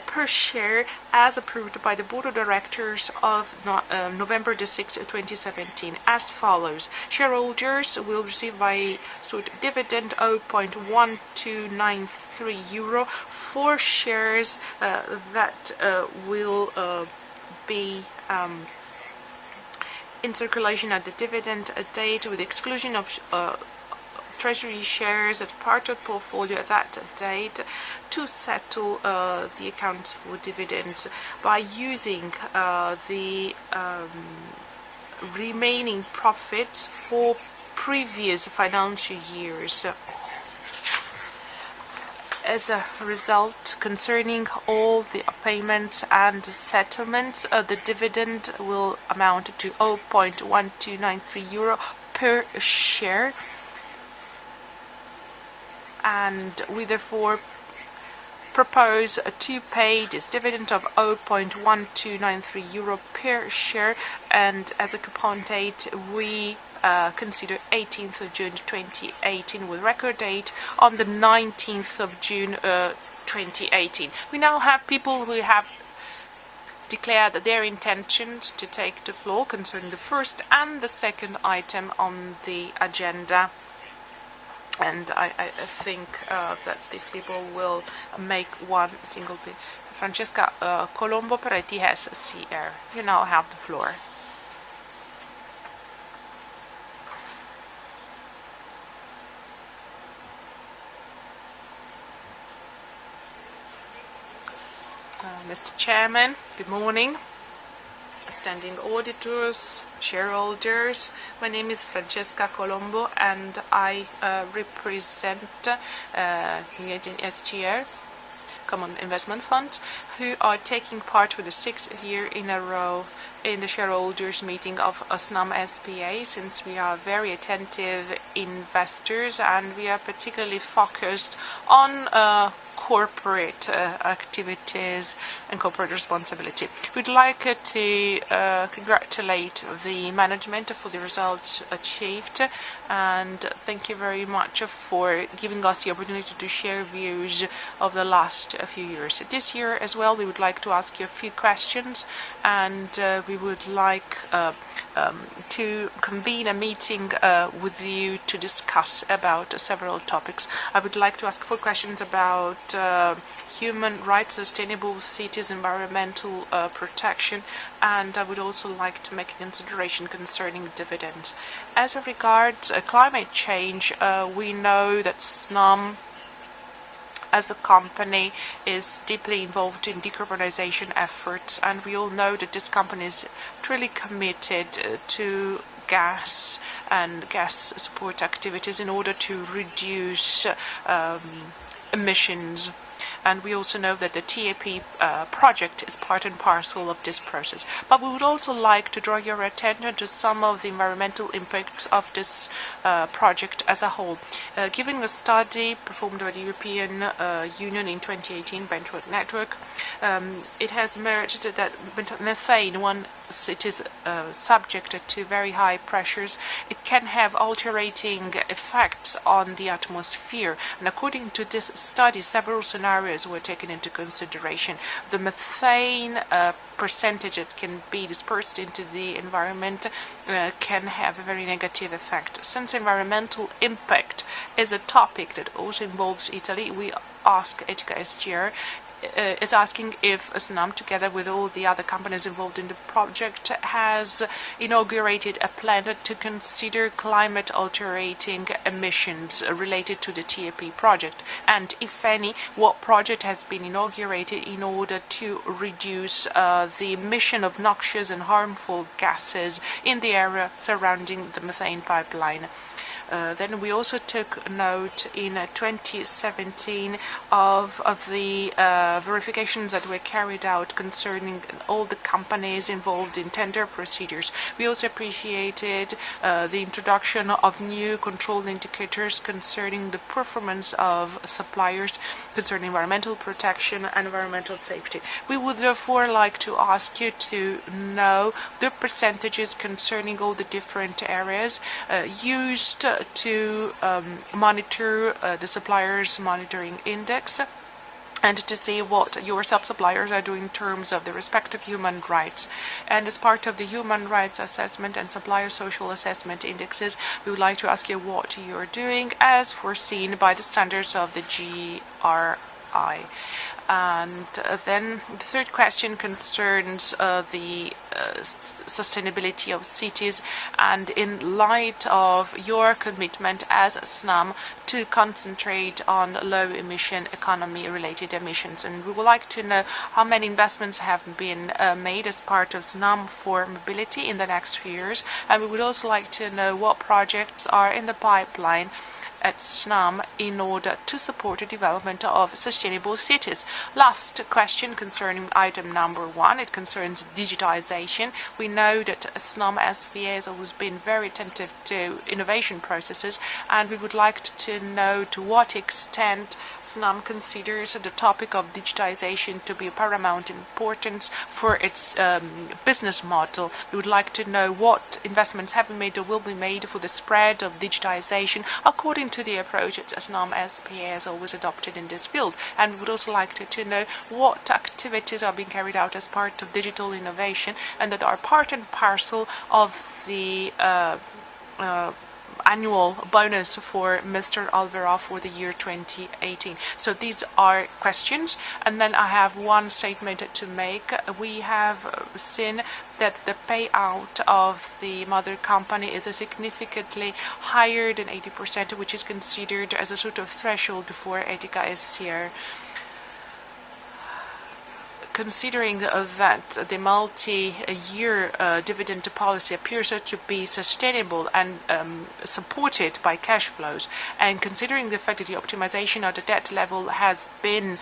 per share, as approved by the Board of Directors of November the 6th, 2017, as follows. Shareholders will receive by sort of dividend 0.1293 euro for shares that will be in circulation at the dividend date, with exclusion of treasury shares at part of portfolio at that date, to settle the accounts for dividends by using the remaining profits for previous financial years. As a result, concerning all the payments and settlements, the dividend will amount to 0.1293 euro per share, and we therefore propose to pay this dividend of 0.1293 euro per share, and as a coupon date we consider 18th of June 2018, with record date on the 19th of June 2018. We now have people who have declared their intentions to take the floor concerning the first and the second item on the agenda. And I think that these people will make one single bit. Francesca Colombo per ITS CR. You now have the floor. Mr. Chairman, good morning. Standing auditors, shareholders, my name is Francesca Colombo and I represent United SGR. common investment funds, who are taking part for the 6th year in a row in the shareholders meeting of Snam SPA, since we are very attentive investors and we are particularly focused on corporate activities and corporate responsibility. We'd like to congratulate the management for the results achieved, and thank you very much for giving us the opportunity to share views of the last few years. This year as well, we would like to ask you a few questions, and we would like to convene a meeting with you to discuss about several topics. I would like to ask 4 questions about human rights, sustainable cities, environmental protection, and I would also like to make a consideration concerning dividends. As regards climate change, we know that Snam as a company is deeply involved in decarbonization efforts, and we all know that this company is truly committed to gas and gas support activities in order to reduce emissions. And we also know that the TAP project is part and parcel of this process. But we would also like to draw your attention to some of the environmental impacts of this project as a whole. Given a study performed by the European Union in 2018, Benchmark Network, it has emerged that methane, once it is subjected to very high pressures, it can have altering effects on the atmosphere. And according to this study, several scenarios were taken into consideration. The methane percentage that can be dispersed into the environment can have a very negative effect. Since environmental impact is a topic that also involves Italy, we ask Etica SGR is asking if Snam, together with all the other companies involved in the project, has inaugurated a plan to consider climate altering emissions related to the TAP project, and if any, what project has been inaugurated in order to reduce the emission of noxious and harmful gases in the area surrounding the methane pipeline. Then we also took note in 2017 of the verifications that were carried out concerning all the companies involved in tender procedures. We also appreciated the introduction of new control indicators concerning the performance of suppliers concerning environmental protection and environmental safety. We would therefore like to ask you to know the percentages concerning all the different areas used to monitor the suppliers monitoring index, and to see what your sub-suppliers are doing in terms of the respective human rights. And as part of the human rights assessment and supplier social assessment indexes, we would like to ask you what you're doing as foreseen by the standards of the GRI. And then the third question concerns the sustainability of cities, and in light of your commitment as Snam to concentrate on low emission economy related emissions, and we would like to know how many investments have been made as part of Snam for mobility in the next few years, and we would also like to know what projects are in the pipeline at Snam in order to support the development of sustainable cities. Last question concerning item number 1, it concerns digitization. We know that Snam SVA has always been very attentive to innovation processes, and we would like to know to what extent Snam considers the topic of digitization to be paramount importance for its business model. We would like to know what investments have been made or will be made for the spread of digitization according to the approach that Snam SPA has always adopted in this field. And we would also like to know what activities are being carried out as part of digital innovation and that are part and parcel of the annual bonus for Mr. Alvera for the year 2018. So these are questions, and then I have one statement to make. We have seen that the payout of the mother company is significantly higher than 80%, which is considered as a sort of threshold for Etica SCR. considering that the multi-year dividend policy appears to be sustainable and supported by cash flows, and considering the fact that the optimization of the debt level has been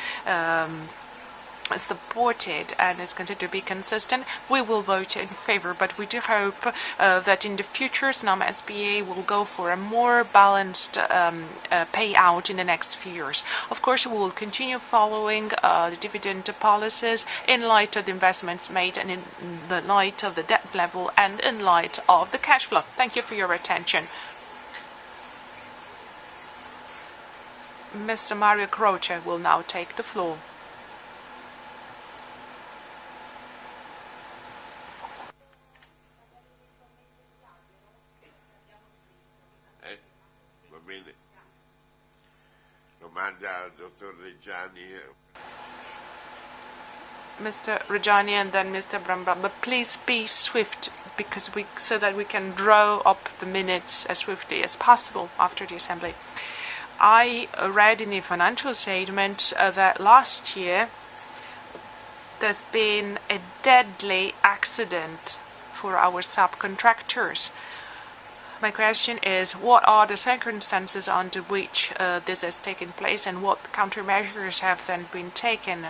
supported and is considered to be consistent, we will vote in favor. But we do hope that in the future Snam SPA will go for a more balanced payout in the next few years. Of course, we will continue following the dividend policies in light of the investments made and in the light of the debt level and in light of the cash flow. Thank you for your attention. Mr. Mario Croce will now take the floor. Va bene. Domanda al dottor Reggiani. Mr. Reggiani and then Mr. Brambra, but please be swift because so that we can draw up the minutes as swiftly as possible after the assembly. I read in the financial statement that last year there's been a deadly accident for our subcontractors. My question is, what are the circumstances under which this has taken place and what countermeasures have then been taken?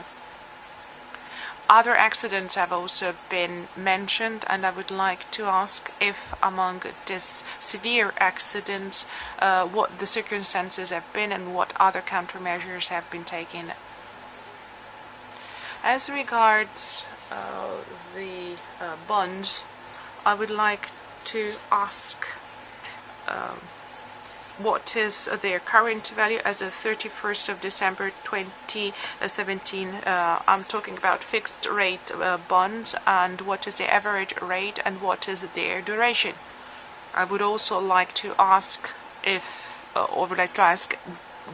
Other accidents have also been mentioned, and I would like to ask if among these severe accidents, what the circumstances have been and what other countermeasures have been taken. As regards the bonds, I would like to ask what is their current value as of 31st of December 2017. I'm talking about fixed rate bonds, and what is the average rate and what is their duration. I would also like to ask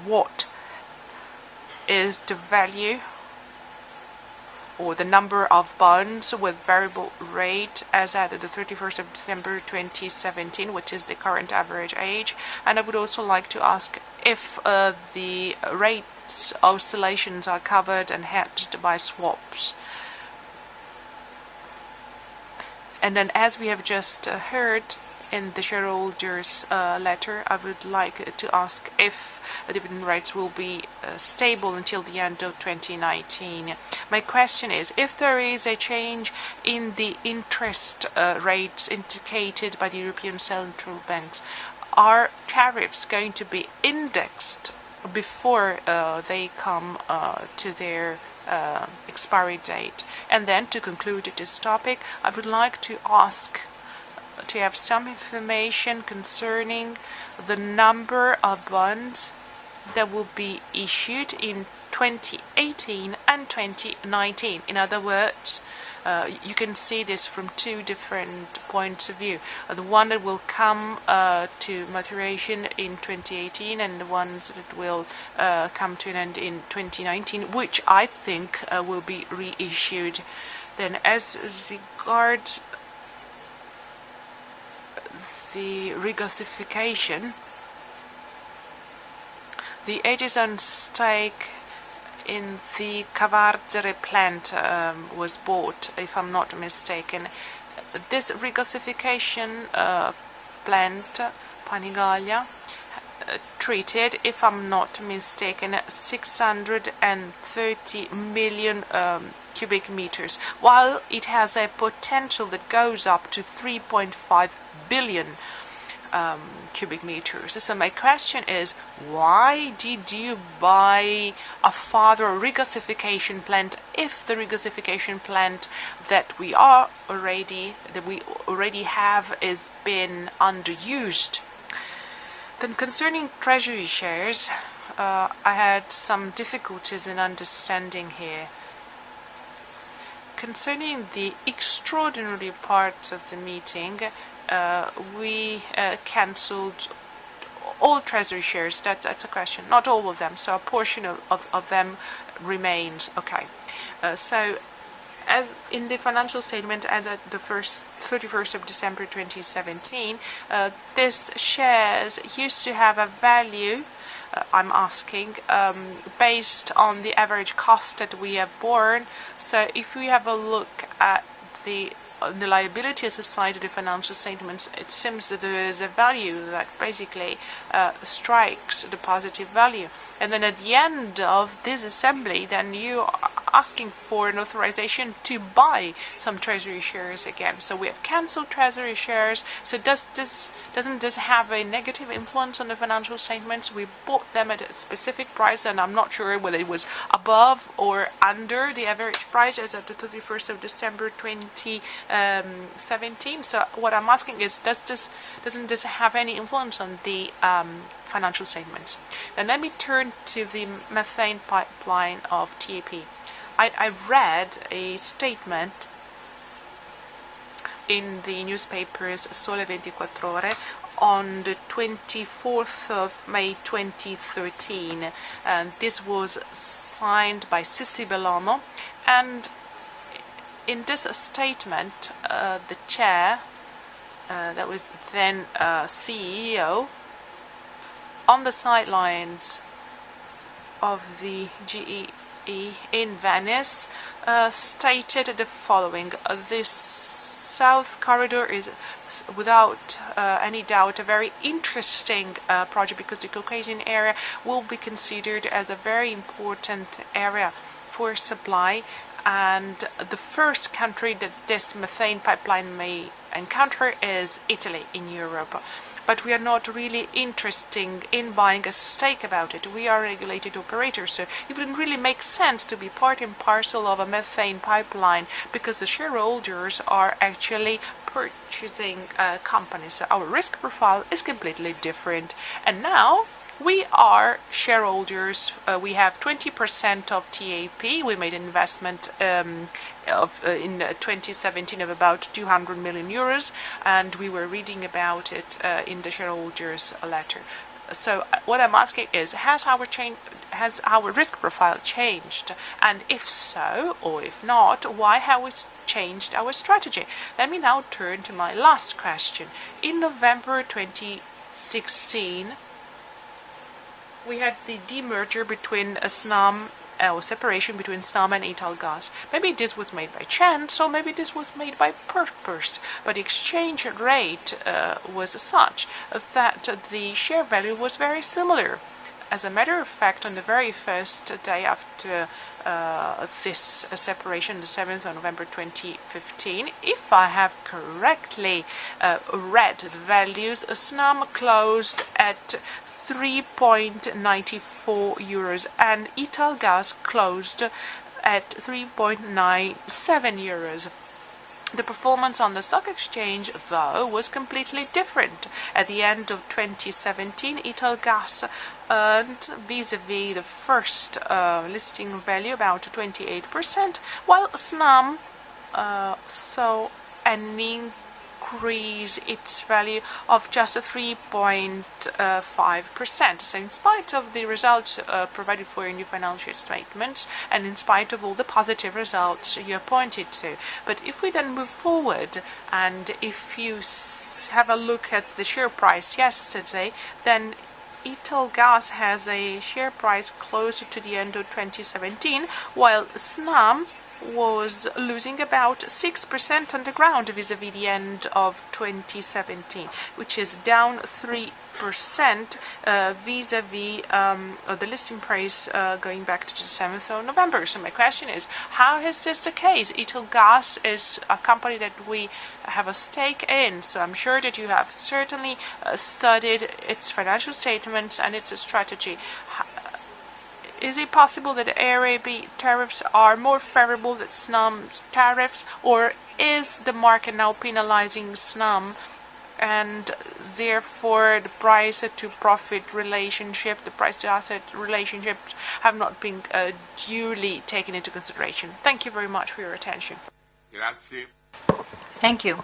what is the value or the number of bonds with variable rate as at the 31st of December 2017, which is the current average age. And I would also like to ask if the rates oscillations are covered and hedged by swaps. And then, as we have just heard in the shareholders letter, I would like to ask if the dividend rates will be stable until the end of 2019. My question is, if there is a change in the interest rates indicated by the European Central Banks, are tariffs going to be indexed before they come to their expiry date? And then, to conclude this topic, I would like to ask to have some information concerning the number of bonds that will be issued in 2018 and 2019. In other words, you can see this from two different points of view. The one that will come to maturation in 2018 and the ones that will come to an end in 2019, which I think will be reissued. Then, as regards the regasification, the Edison stake in the Cavarzere plant was bought, if I'm not mistaken. This regasification plant, Panigaglia, treated, if I'm not mistaken, 630 million cubic meters, while it has a potential that goes up to 3.5 billion cubic meters. So my question is, why did you buy a further regasification plant if the regasification plant that we already have is been underused? Then, concerning treasury shares, I had some difficulties in understanding here. Concerning the extraordinary part of the meeting, we cancelled all treasury shares. That's a question. Not all of them, so a portion of them remains. Okay. So, as in the financial statement and at the 31st of December 2017, these shares used to have a value I'm asking based on the average cost that we have borne. So if we have a look at the liability side of the financial statements, it seems that there is a value that basically strikes the positive value. And then at the end of this assembly, then you are asking for an authorization to buy some treasury shares again. So we have cancelled treasury shares. So doesn't this have a negative influence on the financial statements? We bought them at a specific price, and I'm not sure whether it was above or under the average price as of the 31st of December 2017. So what I'm asking is, doesn't this have any influence on the financial statements? Then let me turn to the methane pipeline of TAP. I read a statement in the newspapers Sole 24 Ore on the 24th of May 2013, and this was signed by Sissi Bellomo. And in this statement, the chair, that was then CEO, on the sidelines of the GE in Venice, stated the following: this South Corridor is without any doubt a very interesting project, because the Caucasian area will be considered as a very important area for supply, and the first country that this methane pipeline may encounter is Italy in Europe. But we are not really interested in buying a stake about it. We are regulated operators, so it wouldn't really make sense to be part and parcel of a methane pipeline, because the shareholders are actually purchasing companies. So our risk profile is completely different. And now we are shareholders. We have 20% of TAP. We made an investment in 2017 of about 200 million euros, and we were reading about it in the shareholders letter. So what I'm asking is, has our risk profile changed? And if so, or if not, why have we changed our strategy? Let me now turn to my last question. In November 2016, we had the demerger between Snam, or separation between Snam and Italgas. Maybe this was made by chance, or maybe this was made by purpose, but the exchange rate was such that the share value was very similar. As a matter of fact, on the very first day after this separation, the 7th of November 2015, if I have correctly read the values, Snam closed at 3.94 euros and Italgas closed at 3.97 euros. The performance on the stock exchange, though, was completely different. At the end of 2017, Italgas earned vis-à-vis the first listing value about 28%, while Snam saw an increase its value of just 3.5%. So in spite of the results provided for in your financial statements, and in spite of all the positive results you have pointed to, but if we then move forward, and if you have a look at the share price yesterday, then Italgas has a share price closer to the end of 2017, while Snam was losing about 6% on the ground vis-à-vis the end of 2017, which is down 3% vis-à-vis the listing price going back to the 7th of November. So my question is, how is this the case? Italgas is a company that we have a stake in, so I'm sure that you have certainly studied its financial statements and its strategy. Is it possible that Arab tariffs are more favorable than Snam's tariffs, or is the market now penalizing Snam, and therefore the price to profit relationship, the price to asset relationship have not been duly taken into consideration? Thank you very much for your attention. Grazie. Thank you.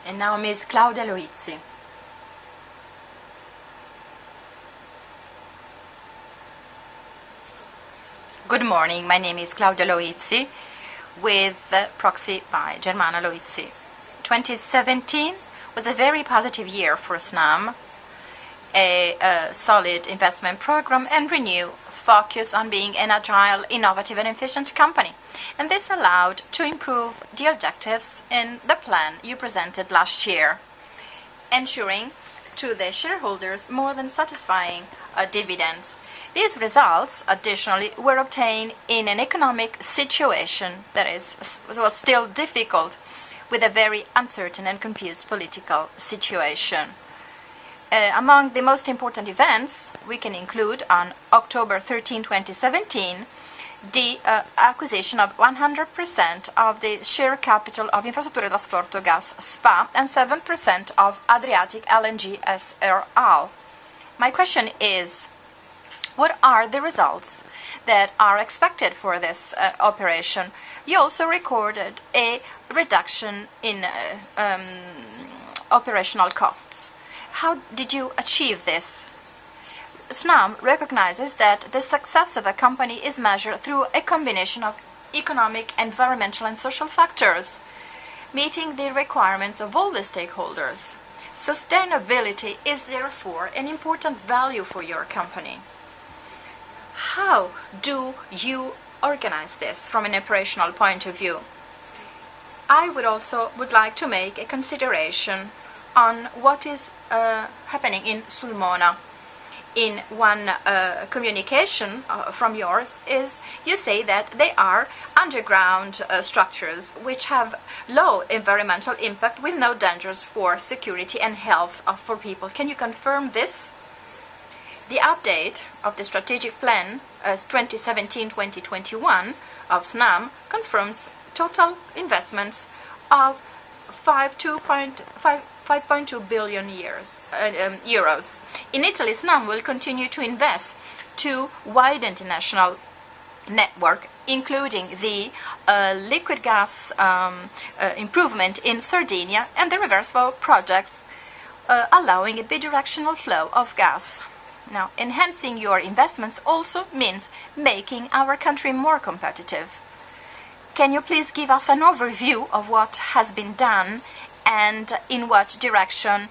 And now Ms. Claudia Loizzi. Good morning, my name is Claudia Loizzi with proxy by Germana Loizzi. 2017 was a very positive year for Snam. a solid investment program and renew focus on being an agile, innovative and efficient company. And this allowed to improve the objectives in the plan you presented last year, ensuring to the shareholders more than satisfying dividends. These results, additionally, were obtained in an economic situation that was still difficult, with a very uncertain and confused political situation. Among the most important events, we can include on October 13, 2017, the acquisition of 100% of the share capital of Infrastrutture Trasporto Gas SPA and 7% of Adriatic LNG SRL. My question is, what are the results that are expected for this operation? You also recorded a reduction in operational costs. How did you achieve this? Snam recognizes that the success of a company is measured through a combination of economic, environmental and social factors, meeting the requirements of all the stakeholders. Sustainability is therefore an important value for your company. How do you organize this from an operational point of view? I would like to make a consideration on what is happening in Sulmona. In one communication from yours, you say that they are underground structures which have low environmental impact with no dangers for security and health for people. Can you confirm this? The update of the strategic plan 2017-2021 of Snam confirms total investments of 5.2 billion euros. In Italy, Snam will continue to invest to widen the national network, including the liquid gas improvement in Sardinia and the reverse flow projects, allowing a bidirectional flow of gas. Now, enhancing your investments also means making our country more competitive. Can you please give us an overview of what has been done and in what direction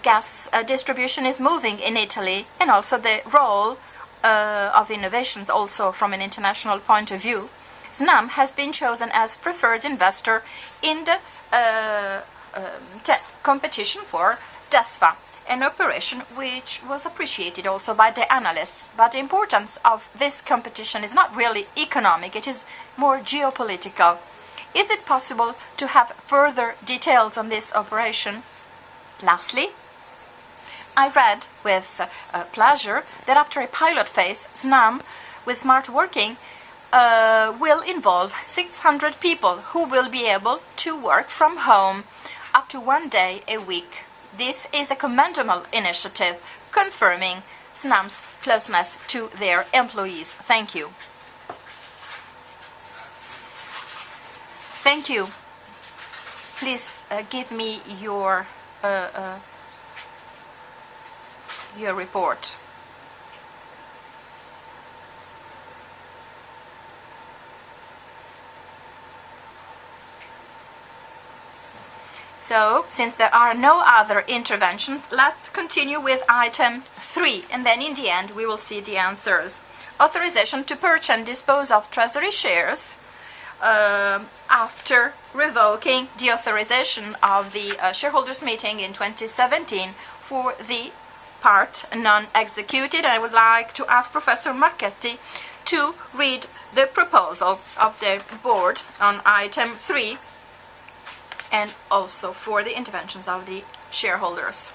gas distribution is moving in Italy, and also the role of innovations also from an international point of view? Snam has been chosen as preferred investor in the competition for DESFA, an operation which was appreciated also by the analysts. But the importance of this competition is not really economic, it is more geopolitical. Is it possible to have further details on this operation? Lastly, I read with pleasure that after a pilot phase, Snam, with smart working, will involve 600 people who will be able to work from home up to 1 day a week. This is a commendable initiative, confirming Snam's closeness to their employees. Thank you. Thank you. Please give me your report. So, since there are no other interventions, let's continue with item 3, and then in the end we will see the answers. Authorization to purchase and dispose of treasury shares after revoking the authorization of the shareholders meeting in 2017 for the part non-executed. I would like to ask Professor Marchetti to read the proposal of the board on item 3 and also for the interventions of the shareholders.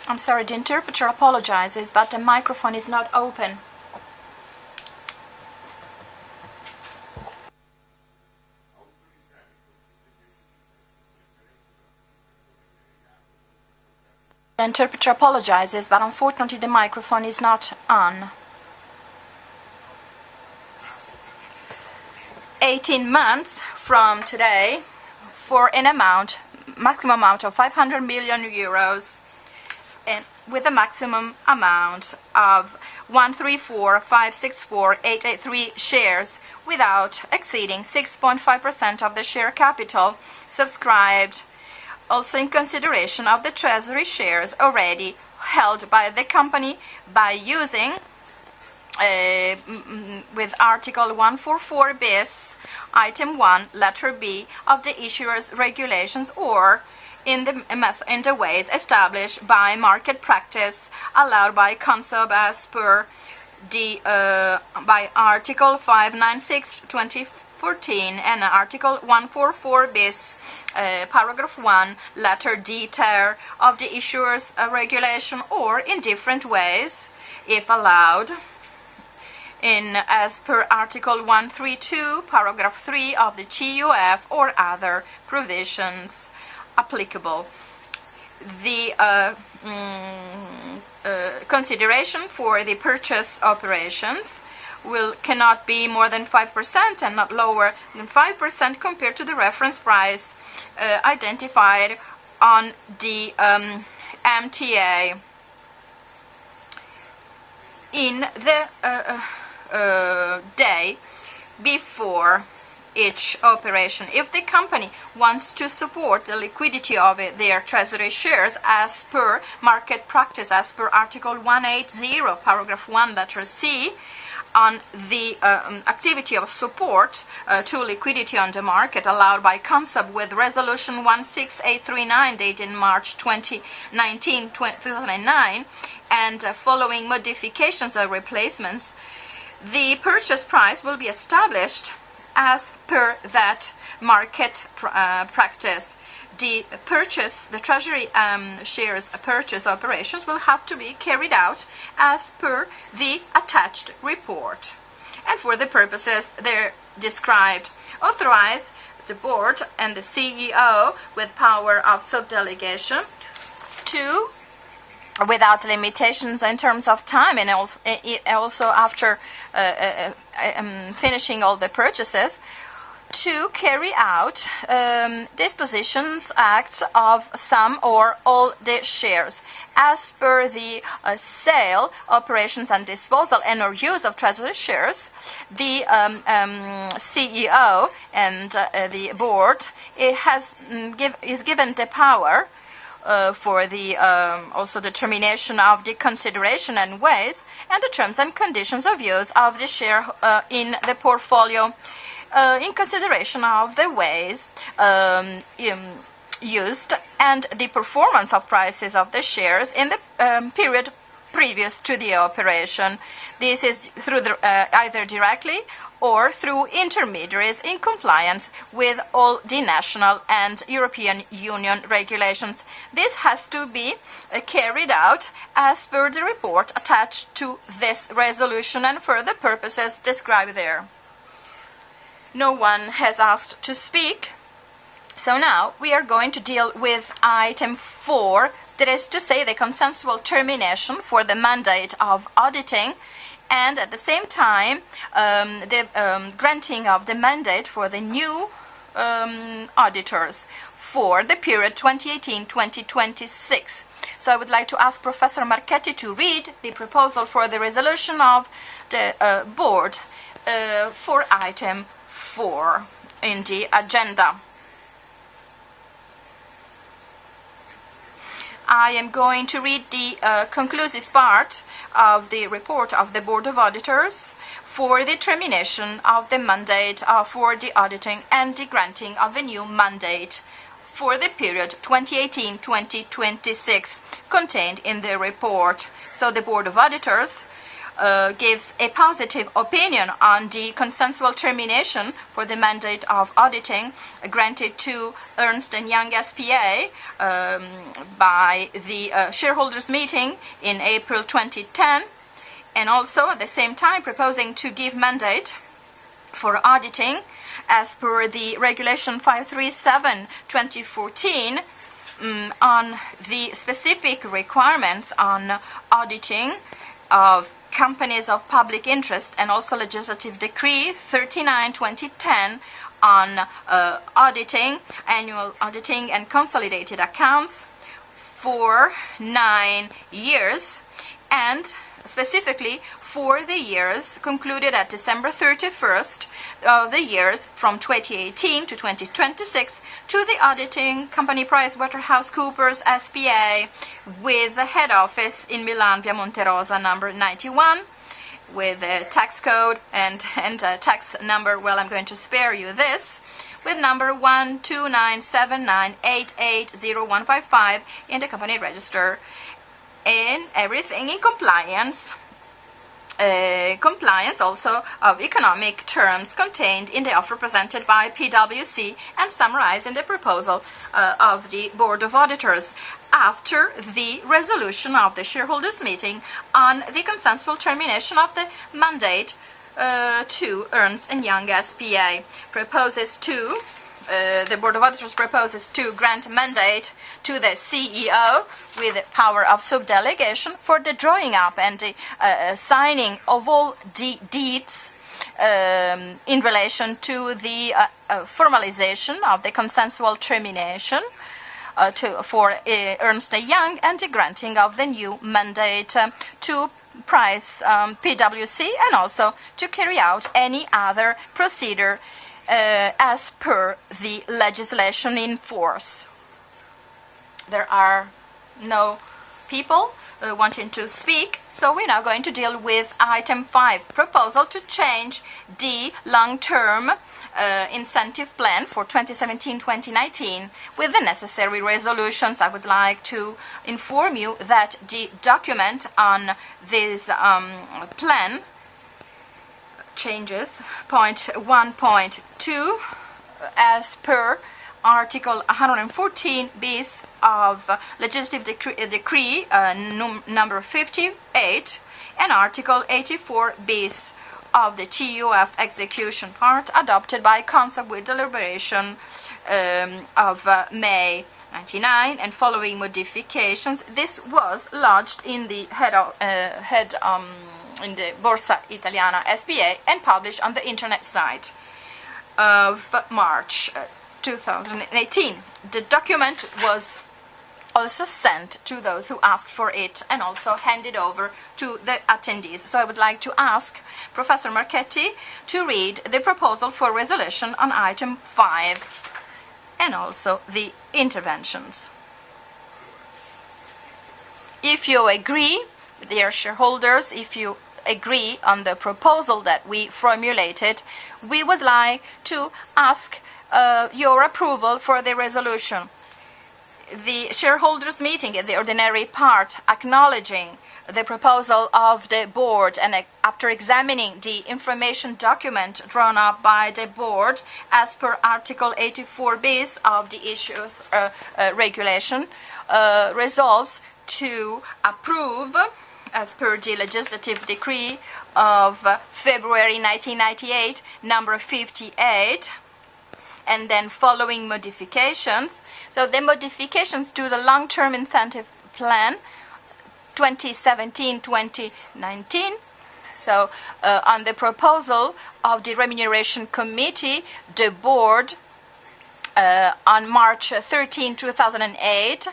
I'm sorry, the interpreter apologizes, but the microphone is not open. The interpreter apologizes, but unfortunately the microphone is not on. 18 months from today for an maximum amount of 500 million euros. And with a maximum amount of 134,564,883 shares without exceeding 6.5% of the share capital subscribed, also in consideration of the treasury shares already held by the company by using with Article 144 bis, Item 1, Letter B of the issuer's regulations, or in the ways established by market practice allowed by CONSOB as per the by Article 596/2014 and Article 144 bis, Paragraph 1, Letter D ter of the issuer's regulation, or in different ways, if allowed, in as per Article 132, Paragraph 3 of the GUF or other provisions applicable. The consideration for the purchase operations cannot be more than 5% and not lower than 5% compared to the reference price identified on the MTA in the day before each operation. If the company wants to support the liquidity of their treasury shares as per market practice, as per Article 180, Paragraph 1, Letter C, on the activity of support to liquidity on the market allowed by CONSOB with Resolution 16839 dated March 2009, and following modifications or replacements, the purchase price will be established as per that market practice. The treasury shares purchase operations will have to be carried out as per the attached report. And for the purposes there described, authorize the board and the CEO with power of subdelegation to, without limitations in terms of time, and also after finishing all the purchases, to carry out dispositions, acts of some or all the shares as per the sale, operations and disposal and or use of treasury shares. The CEO and the board is given the power for the also determination of the consideration and ways and the terms and conditions of use of the share in the portfolio, in consideration of the ways used and the performance of prices of the shares in the period previous to the operation. This is through either directly or through intermediaries in compliance with all the national and European Union regulations. This has to be carried out as per the report attached to this resolution and for the purposes described there. No one has asked to speak, so now we are going to deal with item 4, that is to say the consensual termination for the mandate of auditing, and at the same time the granting of the mandate for the new auditors for the period 2018-2026. So I would like to ask Professor Marchetti to read the proposal for the resolution of the board for item 4 in the agenda. I am going to read the conclusive part of the report of the Board of Auditors for the termination of the mandate for the auditing and the granting of a new mandate for the period 2018-2026 contained in the report. So the Board of Auditors gives a positive opinion on the consensual termination for the mandate of auditing granted to Ernst & Young S.p.A. By the shareholders meeting in April 2010, and also at the same time proposing to give mandate for auditing as per the Regulation 537/2014 on the specific requirements on auditing of companies of public interest, and also Legislative Decree 39/2010 on auditing, annual auditing and consolidated accounts for 9 years, and specifically for the years concluded at December 31st of the years from 2018 to 2026 to the auditing company PricewaterhouseCoopers SPA with the head office in Milan, via Monte Rosa, number 91, with a tax code and tax number, well, I'm going to spare you this, with number 12979880155 in the company register, and everything in compliance also of economic terms contained in the offer presented by PwC and summarized in the proposal of the Board of Auditors after the resolution of the shareholders meeting on the consensual termination of the mandate to Ernst & Young SPA. The Board of Auditors proposes to grant mandate to the CEO with the power of subdelegation for the drawing up and the signing of all deeds in relation to the formalization of the consensual termination for Ernst & Young, and the granting of the new mandate to Price PwC, and also to carry out any other procedure as per the legislation in force. There are no people wanting to speak, so we're now going to deal with item 5, proposal to change the long-term incentive plan for 2017-2019 with the necessary resolutions. I would like to inform you that the document on this plan changes point 1.2 as per Article 114 bis of Legislative Decree number 58 and Article 84 bis of the TUF execution part adopted by Council with deliberation of May 99, and following modifications. This was lodged in the in the Borsa Italiana SPA and published on the internet site of March 2018. The document was also sent to those who asked for it and also handed over to the attendees. So I would like to ask Professor Marchetti to read the proposal for resolution on item 5 and also the interventions. If you agree, dear shareholders, if you agree on the proposal that we formulated, we would like to ask your approval for the resolution. The shareholders meeting in the ordinary part, acknowledging the proposal of the board and after examining the information document drawn up by the board as per Article 84 bis of the issues regulation, resolves to approve as per the legislative decree of February 1998, number 58, and then following modifications. So the modifications to the long-term incentive plan 2017-2019. So on the proposal of the Remuneration Committee, the board on March 13, 2008,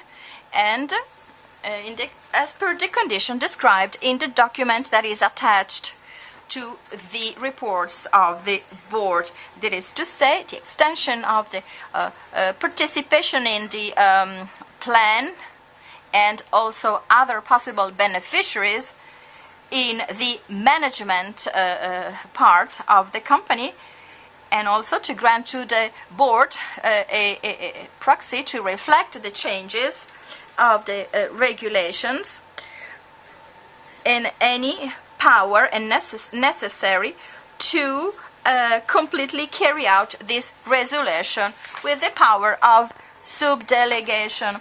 and as per the condition described in the document that is attached to the reports of the board. That is to say, the extension of the participation in the plan and also other possible beneficiaries in the management part of the company, and also to grant to the board a proxy to reflect the changes of the regulations and any power and necessary to completely carry out this resolution with the power of subdelegation.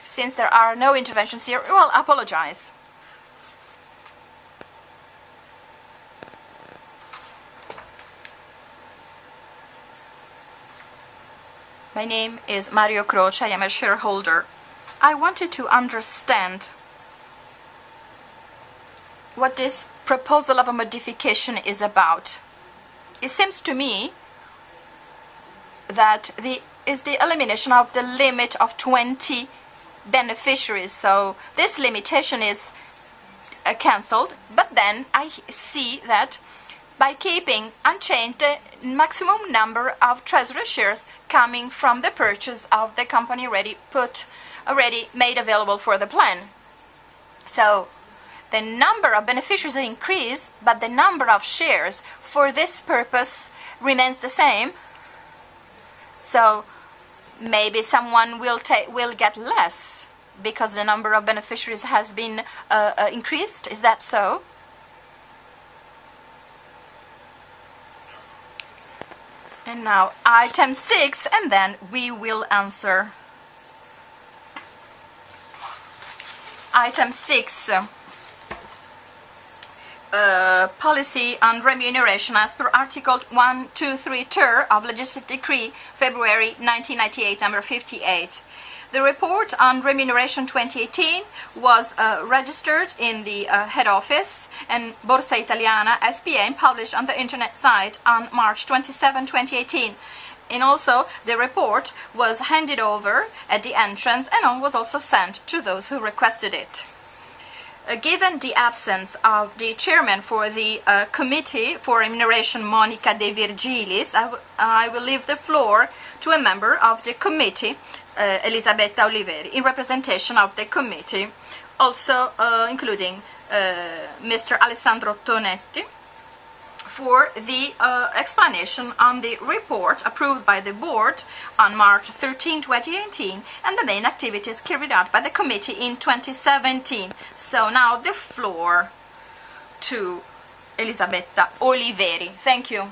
Since there are no interventions here, we will apologize. My name is Mario Croce. I am a shareholder. I wanted to understand what this proposal of a modification is about. It seems to me that is the elimination of the limit of 20 beneficiaries. So this limitation is cancelled, but then I see that by keeping unchanged the maximum number of treasury shares coming from the purchase of the company already made available for the plan. So the number of beneficiaries increase, but the number of shares for this purpose remains the same. So maybe someone will get less because the number of beneficiaries has been increased. Is that so? And now item 6, and then we will answer. Item 6. Policy on remuneration as per Article 123 ter of Legislative Decree, February 1998, number 58. The report on remuneration 2018 was registered in the head office and Borsa Italiana SPA and published on the internet site on March 27, 2018. And also the report was handed over at the entrance and was also sent to those who requested it. Given the absence of the chairman for the Committee for Remuneration, Monica De Virgilis, I will leave the floor to a member of the committee, Elisabetta Oliveri, in representation of the committee, also including Mr. Alessandro Tonetti, for the explanation on the report approved by the board on March 13, 2018, and the main activities carried out by the committee in 2017. So now the floor to Elisabetta Oliveri. Thank you.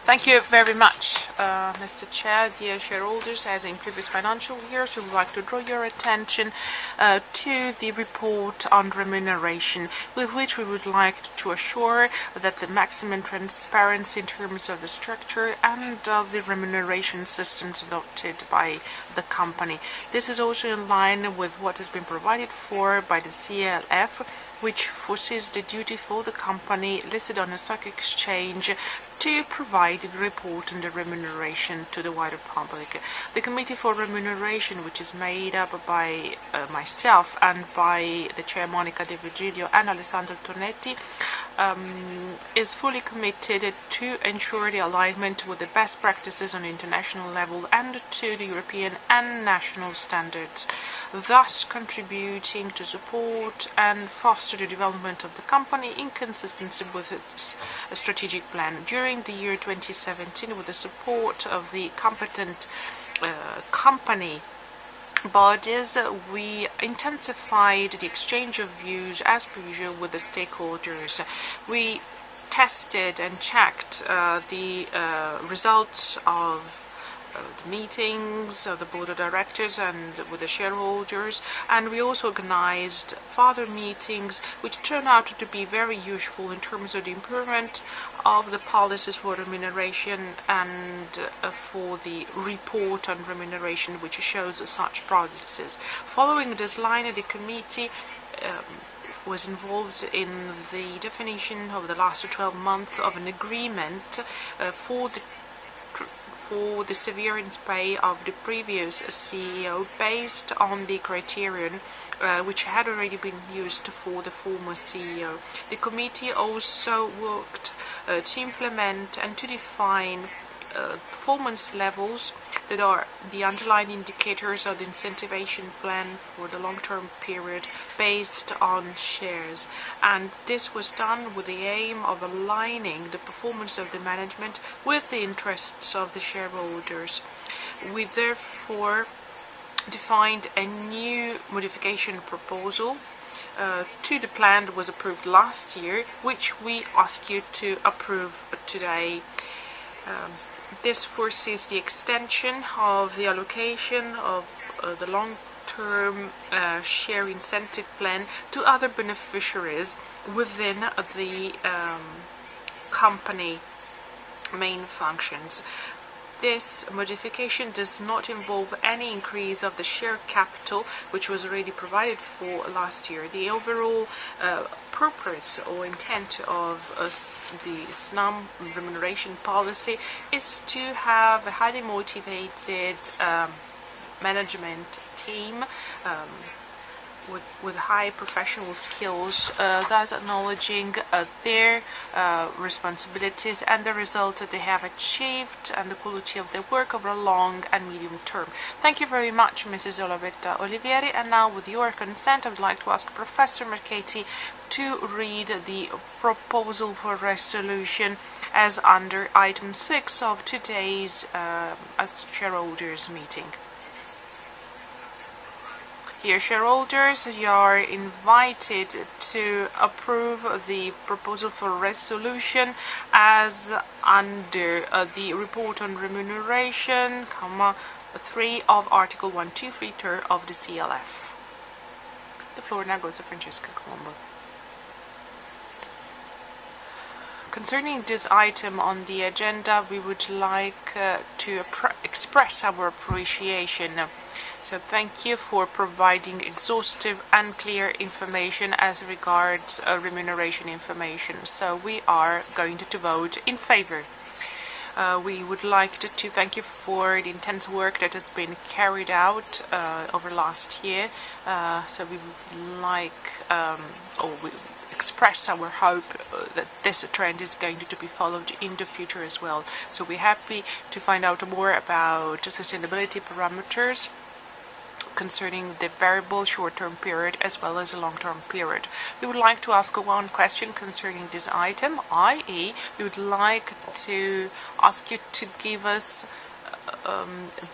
Thank you very much, Mr. Chair, dear shareholders. As in previous financial years, we would like to draw your attention to the report on remuneration, with which we would like to assure that the maximum transparency in terms of the structure and of the remuneration systems adopted by the company. This is also in line with what has been provided for by the CLF, which foresees the duty for the company listed on a stock exchange to provide a report on the remuneration to the wider public. The Committee for Remuneration, which is made up by myself and by the Chair Monica De Virgilio and Alessandro Tonetti, is fully committed to ensure the alignment with the best practices on international level and to the European and national standards, thus contributing to support and foster the development of the company in consistency with its strategic plan. During the year 2017, with the support of the competent company bodies, we intensified the exchange of views as per usual with the stakeholders. We tested and checked the results of the meetings of the board of directors and with the shareholders, and we also organized further meetings which turned out to be very useful in terms of the improvement of the policies for remuneration and for the report on remuneration, which shows such processes. Following this line, the committee was involved in the definition of the last 12 months of an agreement for the severance pay of the previous CEO based on the criterion which had already been used for the former CEO. The committee also worked to implement and to define performance levels that are the underlying indicators of the incentivization plan for the long-term period based on shares, and this was done with the aim of aligning the performance of the management with the interests of the shareholders. We therefore defined a new modification proposal to the plan that was approved last year, which we ask you to approve today. This foresees the extension of the allocation of the long-term share incentive plan to other beneficiaries within the company main functions. This modification does not involve any increase of the share capital, which was already provided for last year. The overall purpose or intent of the Snam remuneration policy is to have a highly motivated management team with high professional skills, thus acknowledging their responsibilities and the results that they have achieved and the quality of their work over a long and medium term. Thank you very much, Mrs. Olavetta Olivieri. And now, with your consent, I would like to ask Professor Marchetti to read the proposal for resolution as under item 6 of today's shareholders meeting. Dear shareholders, you are invited to approve the proposal for resolution as under the report on remuneration, 3 of Article 123 of the CLF. The floor now goes to Francesca Colombo. Concerning this item on the agenda, we would like to express our appreciation. So thank you for providing exhaustive and clear information as regards remuneration information. So we are going to vote in favor. We would like to thank you for the intense work that has been carried out over last year. So we would like, we express our hope that this trend is going to be followed in the future as well. So we're happy to find out more about sustainability parameters concerning the variable short-term period as well as a long-term period. We would like to ask one question concerning this item, i.e. we would like to ask you to give us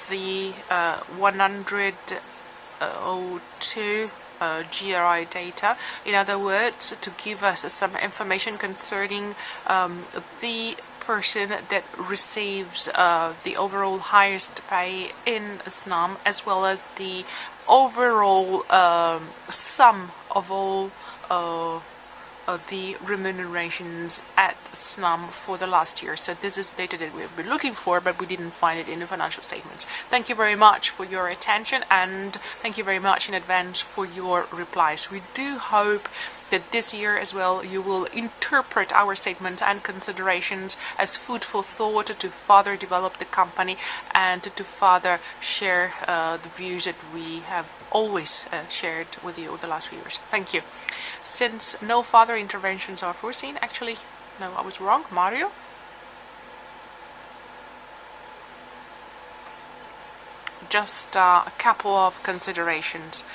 the 102 GRI data. In other words, to give us some information concerning the person that receives the overall highest pay in Snam, as well as the overall sum of all the remunerations at Snam for the last year. So this is data that we have been looking for, but we didn't find it in the financial statements. Thank you very much for your attention, and thank you very much in advance for your replies. We do hope that this year as well you will interpret our statements and considerations as food for thought to further develop the company and to further share the views that we have always shared with you over the last few years. Thank you. Since no further interventions are foreseen, actually, no, I was wrong. Mario? Just a couple of considerations.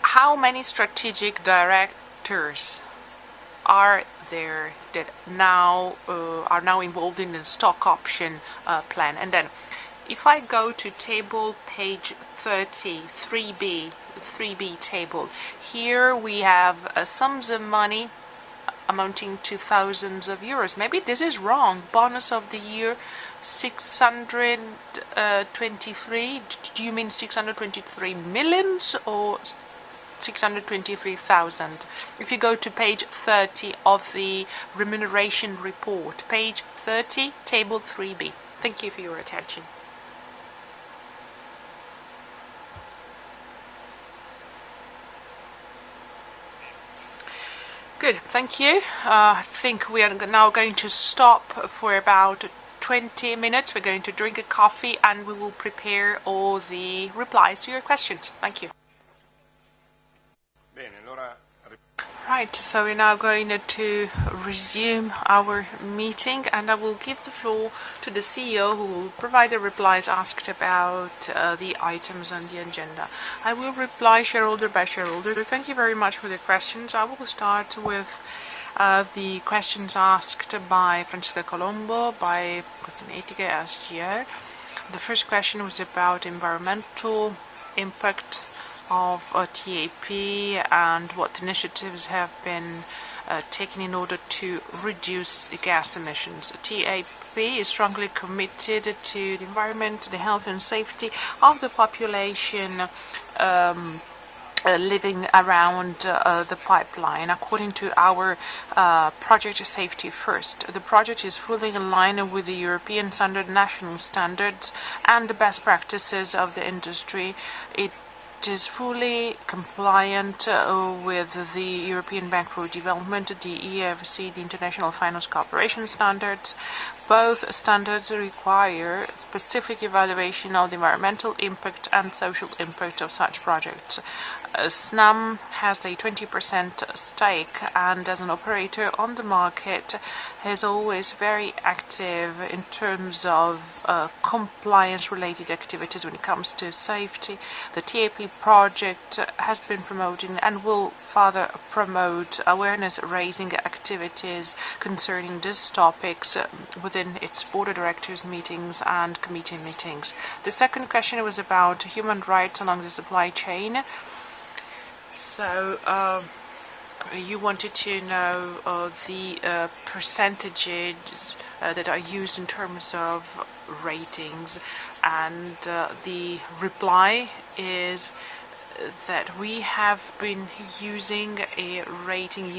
How many strategic directors are there that are now involved in the stock option plan? And then, if I go to table page 30, 3B table, here we have sums of money amounting to thousands of euros. Maybe this is wrong. Bonus of the year 623. Do you mean 623 millions or 623,000? If you go to page 30 of the remuneration report, page 30, table 3B. Thank you for your attention. Good, thank you. I think we are now going to stop for about 20 minutes. We're going to drink a coffee and we will prepare all the replies to your questions. Thank you. Right, so we're now going to resume our meeting, and I will give the floor to the CEO who will provide the replies asked about the items on the agenda. I will reply shareholder by shareholder. Thank you very much for the questions. I will start with the questions asked by Francesca Colombo, by Questione Etiche, SGR. The first question was about environmental impact of TAP and what initiatives have been taken in order to reduce the gas emissions. TAP is strongly committed to the environment, the health and safety of the population living around the pipeline. According to our project Safety First, the project is fully in line with the European standard, national standards, and the best practices of the industry. It is fully compliant with the European Bank for Development, the EFC, the International Finance Cooperation Standards. Both standards require specific evaluation of the environmental impact and social impact of such projects. Snam has a 20% stake, and as an operator on the market is always very active in terms of compliance-related activities when it comes to safety. The TAP project has been promoting and will further promote awareness-raising activities concerning these topics within its board of directors meetings and committee meetings. The second question was about human rights along the supply chain. So you wanted to know the percentages that are used in terms of ratings, and the reply is that we have been using a rating,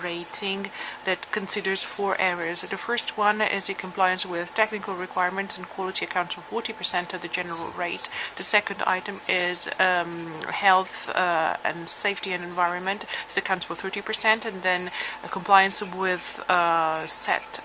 rating, that considers 4 areas. The first one is the compliance with technical requirements, and quality accounts for 40% of the general rate. The second item is health and safety and environment. This accounts for 30%, and then compliance with set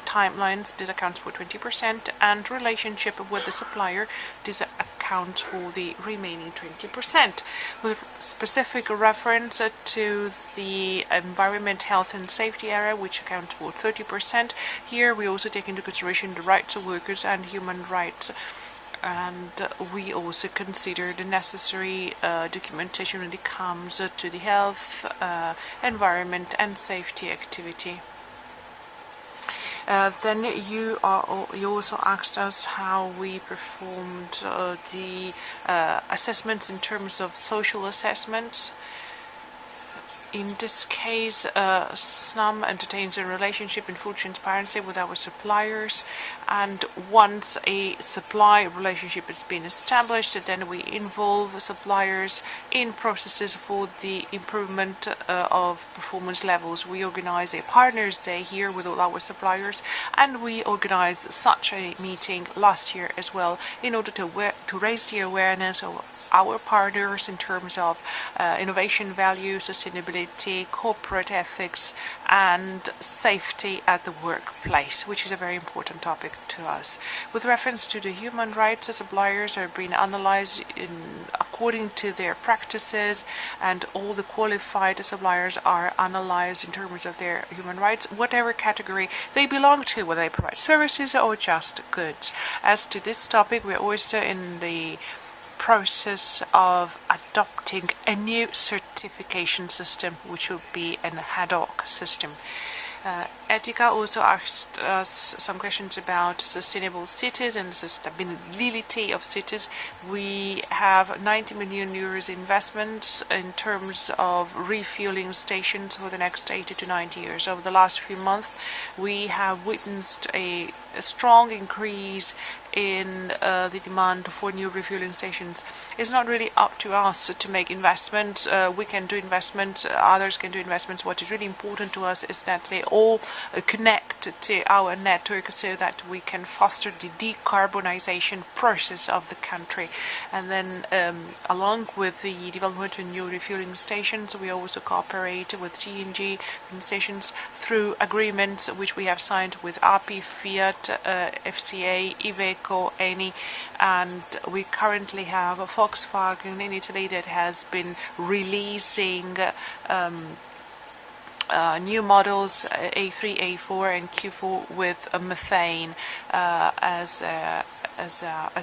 timelines, this accounts for 20%, and relationship with the supplier, this accounts for the remaining 20%. With specific reference to the environment, health and safety area, which accounts for 30%, here we also take into consideration the rights of workers and human rights, and we also consider the necessary documentation when it comes to the health, environment and safety activity. Then you also asked us how we performed the assessments in terms of social assessments. In this case, Snam entertains a relationship in full transparency with our suppliers, and once a supply relationship has been established, then we involve suppliers in processes for the improvement of performance levels. We organize a Partners Day here with all our suppliers, and we organized such a meeting last year as well in order to raise the awareness of our partners in terms of innovation value, sustainability, corporate ethics, and safety at the workplace, which is a very important topic to us. With reference to the human rights, the suppliers are being analyzed according to their practices, and all the qualified suppliers are analyzed in terms of their human rights, whatever category they belong to, whether they provide services or just goods. As to this topic, we're also in the process of adopting a new certification system, which will be an ad hoc system. Etika also asked us some questions about sustainable cities and the sustainability of cities. We have 90 million euros investments in terms of refueling stations for the next 80 to 90 years. Over the last few months, we have witnessed a strong increase in the demand for new refueling stations. It's not really up to us to make investments. We can do investments, others can do investments. What is really important to us is that they all connect to our network so that we can foster the decarbonization process of the country. And then along with the development of new refueling stations, we also cooperate with TNG stations through agreements which we have signed with API, Fiat, FCA, Iveco, Eni, and we currently have a Volkswagen in Italy that has been releasing new models A3, A4 and Q4 with methane as a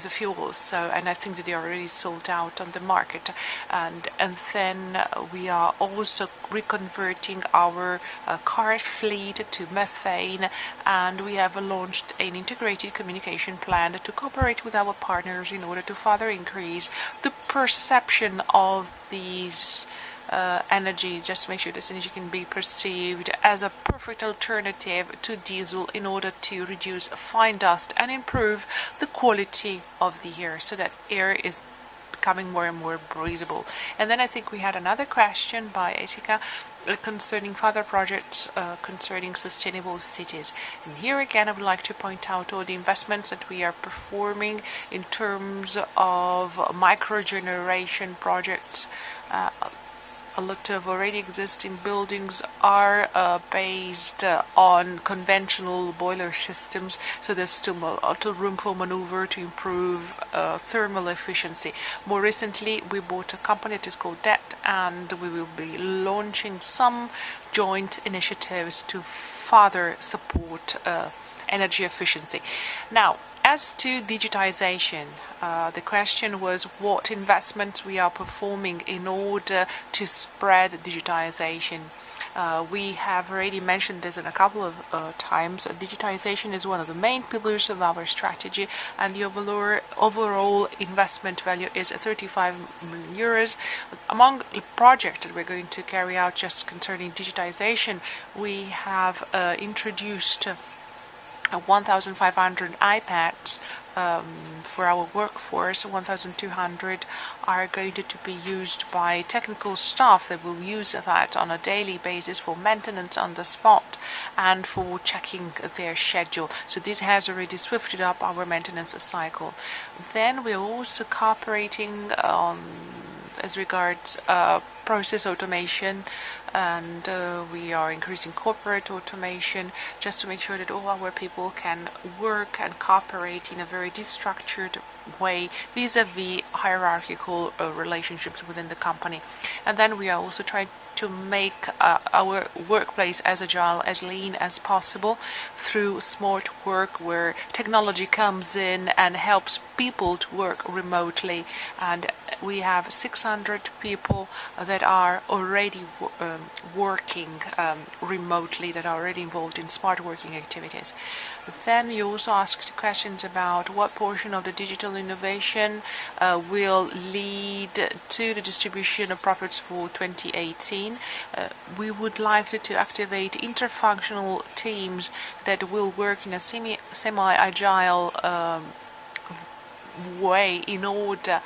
fuel. So, and I think that they are already sold out on the market. And then we are also reconverting our car fleet to methane, and we have launched an integrated communication plan to cooperate with our partners in order to further increase the perception of these energy, just to make sure this energy can be perceived as a perfect alternative to diesel in order to reduce fine dust and improve the quality of the air, so that air is becoming more and more breathable. And then I think we had another question by Etika concerning further projects concerning sustainable cities. And here again I would like to point out all the investments that we are performing in terms of microgeneration projects a lot of already existing buildings are based on conventional boiler systems, so there's still a lot of room for maneuver to improve thermal efficiency. More recently, we bought a company that is called DET, and we will be launching some joint initiatives to further support energy efficiency. Now, as to digitization, the question was what investments we are performing in order to spread digitization. We have already mentioned this in a couple of times. Digitization is one of the main pillars of our strategy, and the overall investment value is 35 million euros. Among the projects that we're going to carry out just concerning digitization, we have introduced 1,500 iPads for our workforce. 1,200 are going to be used by technical staff that will use that on a daily basis for maintenance on the spot and for checking their schedule. So this has already swifted up our maintenance cycle. Then we're also cooperating as regards process automation, and we are increasing corporate automation just to make sure that all our people can work and cooperate in a very destructured way vis-a-vis hierarchical relationships within the company. And then we are also trying to make our workplace as agile, as lean as possible through smart work, where technology comes in and helps people to work remotely. And we have 600 people that are already working remotely, that are already involved in smart working activities. Then you also asked questions about what portion of the digital innovation will lead to the distribution of profits for 2018. We would like to activate interfunctional teams that will work in a semi-agile way in order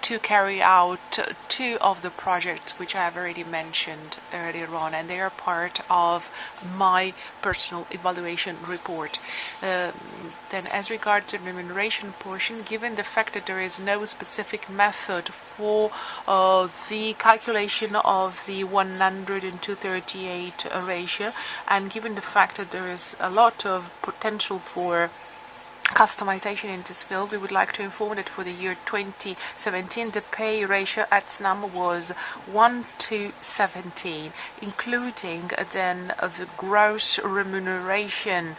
to carry out two of the projects which I have already mentioned earlier on, and they are part of my personal evaluation report. Then as regards the remuneration portion, given the fact that there is no specific method for the calculation of the 100 and 238 ratio, and given the fact that there is a lot of potential for customization in this field, we would like to inform that for the year 2017 the pay ratio at Snam was 1:17, including then the gross remuneration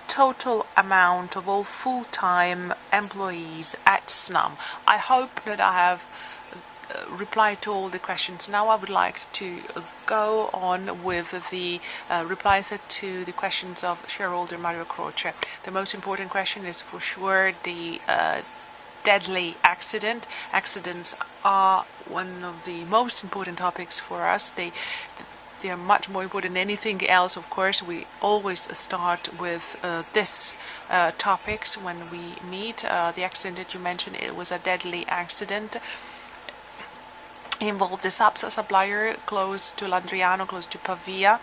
total amount of all full-time employees at Snam. I hope that I have reply to all the questions. Now I would like to go on with the replies to the questions of shareholder Mario Croce. The most important question is for sure the deadly accident. Accidents are one of the most important topics for us. They are much more important than anything else. Of course, we always start with this topics when we meet. The accident that you mentioned, it was a deadly accident. Involved the Sapsa supplier close to Landriano, close to Pavia,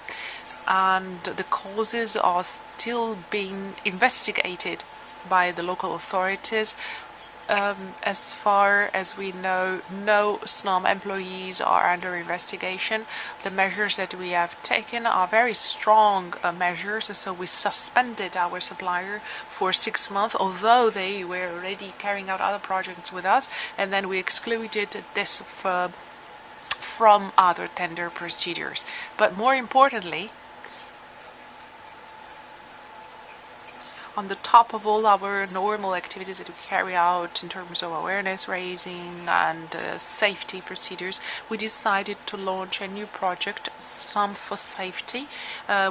and the causes are still being investigated by the local authorities. As far as we know, no Snam employees are under investigation. The measures that we have taken are very strong measures, so we suspended our supplier for 6 months, although they were already carrying out other projects with us, and then we excluded this from other tender procedures. But more importantly, on the top of all our normal activities that we carry out in terms of awareness raising and safety procedures, we decided to launch a new project, Snam for Safety,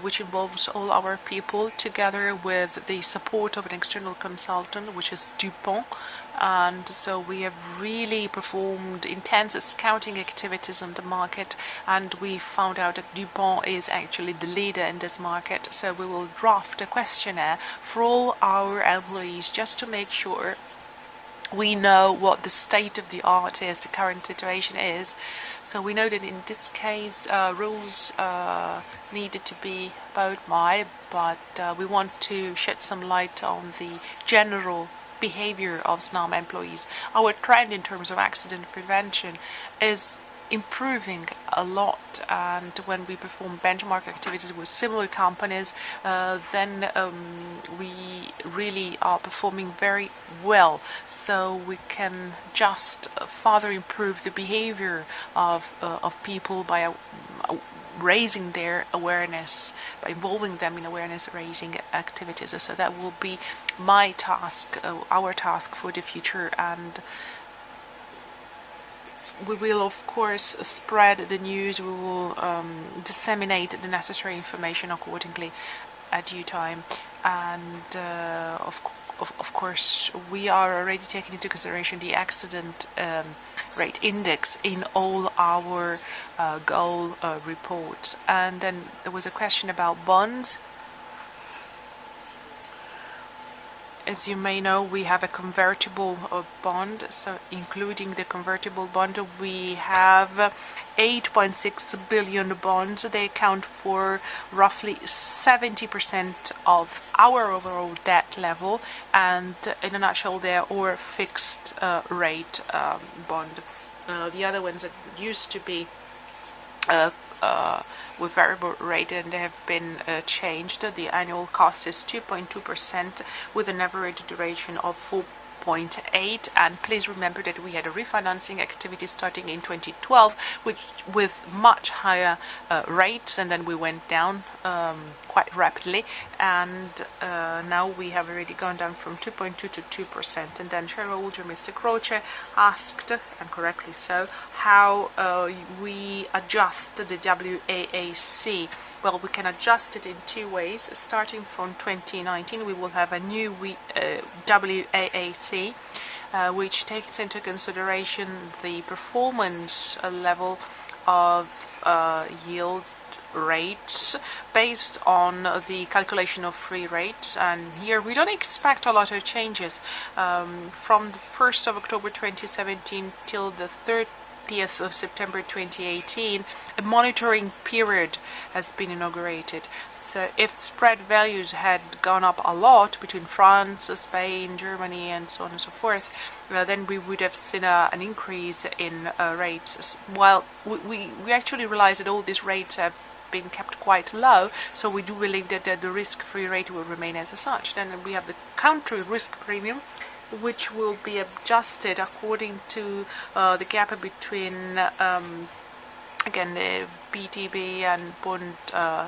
which involves all our people together with the support of an external consultant, which is DuPont. And so we have really performed intense scouting activities on the market, and we found out that DuPont is actually the leader in this market. So we will draft a questionnaire for all our employees just to make sure we know what the state of the art is, the current situation is. So we know that in this case rules needed to be abided by, but we want to shed some light on the general behavior of Snam employees. Our trend in terms of accident prevention is improving a lot, and when we perform benchmark activities with similar companies, then we really are performing very well. So we can just further improve the behavior of people by raising their awareness, by involving them in awareness raising activities. So that will be my task, our task for the future, and we will of course spread the news, we will disseminate the necessary information accordingly at due time, and of course we are already taking into consideration the accident rate index in all our goal reports. And then there was a question about bonds. As you may know, we have a convertible bond, so including the convertible bond, we have 8.6 billion bonds. They account for roughly 70% of our overall debt level, and in a nutshell, they are all fixed rate bond. The other ones that used to be with variable rate, and they have been changed. The annual cost is 2.2% with an average duration of 4.8, and please remember that we had a refinancing activity starting in 2012 which with much higher rates, and then we went down quite rapidly, and now we have already gone down from 2.2 to 2%. And then shareholder Mr. Croce asked, and correctly so, how we adjust the WAAC. Well, we can adjust it in two ways. Starting from 2019, we will have a new WAAC, which takes into consideration the performance level of yield rates based on the calculation of free rates. And here we don't expect a lot of changes. From the 1st of October 2017 till the 30th of September 2018, a monitoring period has been inaugurated. So if spread values had gone up a lot between France, Spain, Germany, and so on and so forth, then we would have seen an increase in rates. While we actually realize that all these rates have been kept quite low, so we do believe that the risk-free rate will remain as such. Then we have the country risk premium, which will be adjusted according to the gap between again the BTB and bond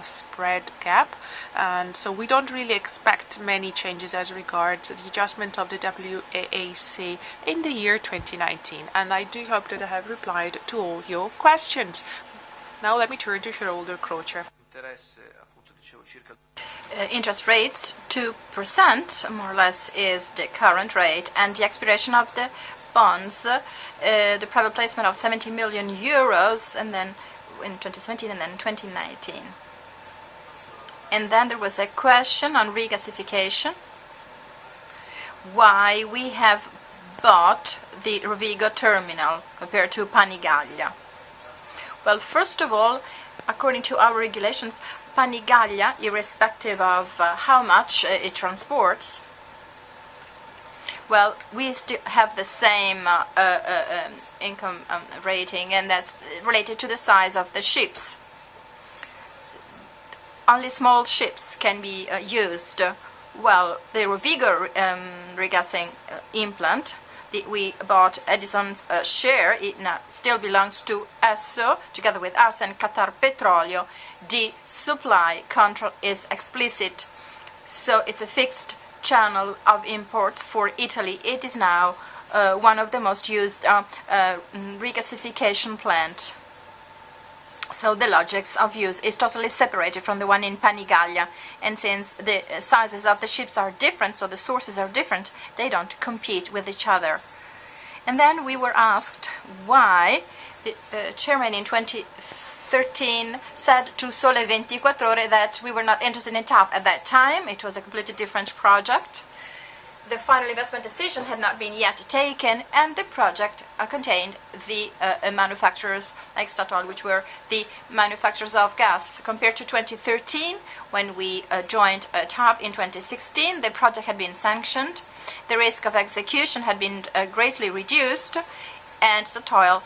spread gap, and so we don't really expect many changes as regards the adjustment of the WAAC in the year 2019. And I do hope that I have replied to all your questions. Now let me turn to shareholder Croce. Interest rates 2% more or less is the current rate, and the expiration of the bonds, the private placement of 70 million euros, and then in 2017 and then 2019. And then there was a question on regasification, why we have bought the Rovigo terminal compared to Panigaglia. Well, first of all, according to our regulations, Panigaglia, irrespective of how much it transports, well, we still have the same income rating, and that's related to the size of the ships. Only small ships can be used. Well, the Rovigo regassing implant, we bought Edison's share. It now still belongs to Esso, together with us and Qatar Petroleo. The supply contract is explicit, so it's a fixed channel of imports for Italy. It is now one of the most used regasification plant. So the logics of use is totally separated from the one in Panigaglia, and since the sizes of the ships are different, so the sources are different, they don't compete with each other. And then we were asked why the chairman in 2013 said to Sole 24 Ore that we were not interested in TAP. At that time, it was a completely different project. The final investment decision had not been yet taken, and the project contained the manufacturers like Statoil, which were the manufacturers of gas. Compared to 2013, when we joined TAP in 2016, the project had been sanctioned, the risk of execution had been greatly reduced, and Statoil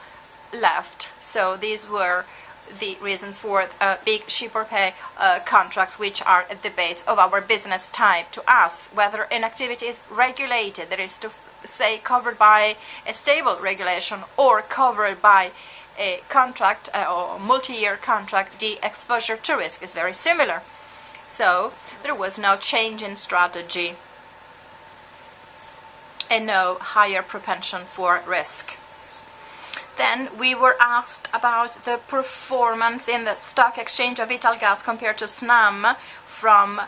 left. So these were the reasons for big shipper pay contracts, which are at the base of our business type. To us, whether an activity is regulated, that is to say covered by a stable regulation or covered by a contract or multi-year contract, the exposure to risk is very similar. So there was no change in strategy and no higher propension for risk. Then we were asked about the performance in the stock exchange of Italgas compared to Snam from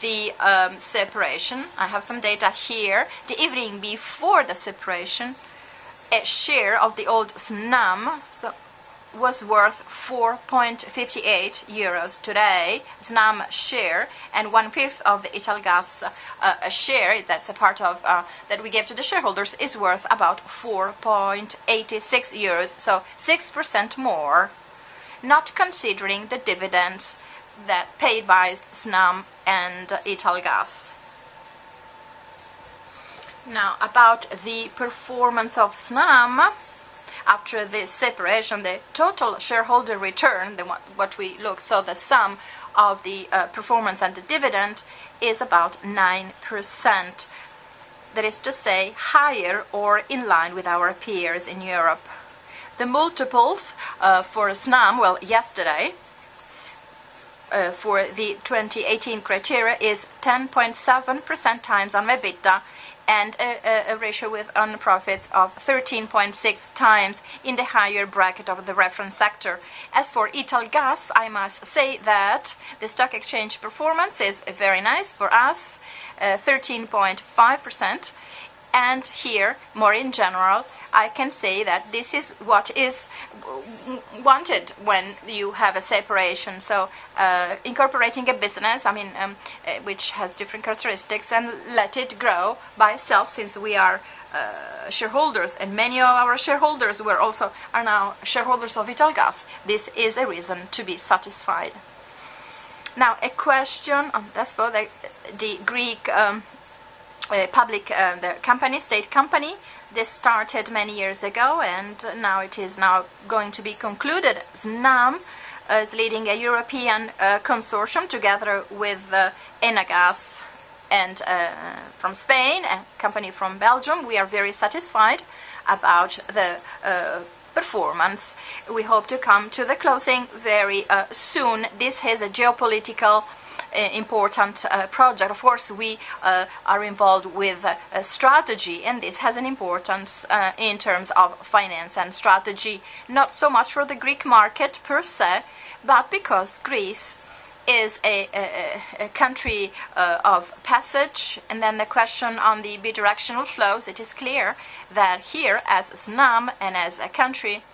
the separation. I have some data here. The evening before the separation, a share of the old Snam was worth 4.58 euros. Today, Snam share and 1/5 of the Italgas share, that's the part of that we gave to the shareholders, is worth about 4.86 euros, so 6% more, not considering the dividends that paid by Snam and Italgas. Now, about the performance of Snam. After the separation, the total shareholder return, what we look, so the sum of the performance and the dividend, is about 9%. That is to say, higher or in line with our peers in Europe. The multiples for Snam, well, yesterday, for the 2018 criteria is 10.7% times on EBITDA, and a ratio with on profits of 13.6 times in the higher bracket of the reference sector. As for Italgas, I must say that the stock exchange performance is very nice for us, 13.5%, and here, more in general, I can say that this is what is wanted when you have a separation. So incorporating a business, which has different characteristics, and let it grow by itself, since we are shareholders, and many of our shareholders are now shareholders of Italgas. This is a reason to be satisfied. Now, a question on the Greek public the company, state company. This started many years ago, and now it is going to be concluded. Snam is leading a European consortium together with Enagas and from Spain, a company from Belgium. We are very satisfied about the performance. We hope to come to the closing very soon. This has a geopolitical important project. Of course, we are involved with strategy, and this has an importance in terms of finance and strategy, not so much for the Greek market per se, but because Greece is a country of passage. And then the question on the bidirectional flows, it is clear that here, as Snam and as a country,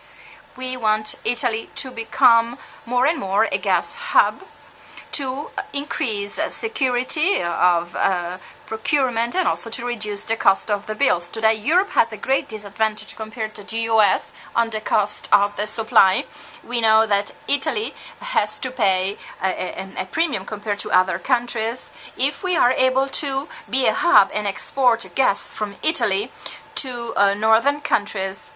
we want Italy to become more and more a gas hub, to increase security of procurement, and also to reduce the cost of the bills. Today, Europe has a great disadvantage compared to the US on the cost of the supply. We know that Italy has to pay a premium compared to other countries. If we are able to be a hub and export gas from Italy to northern countries,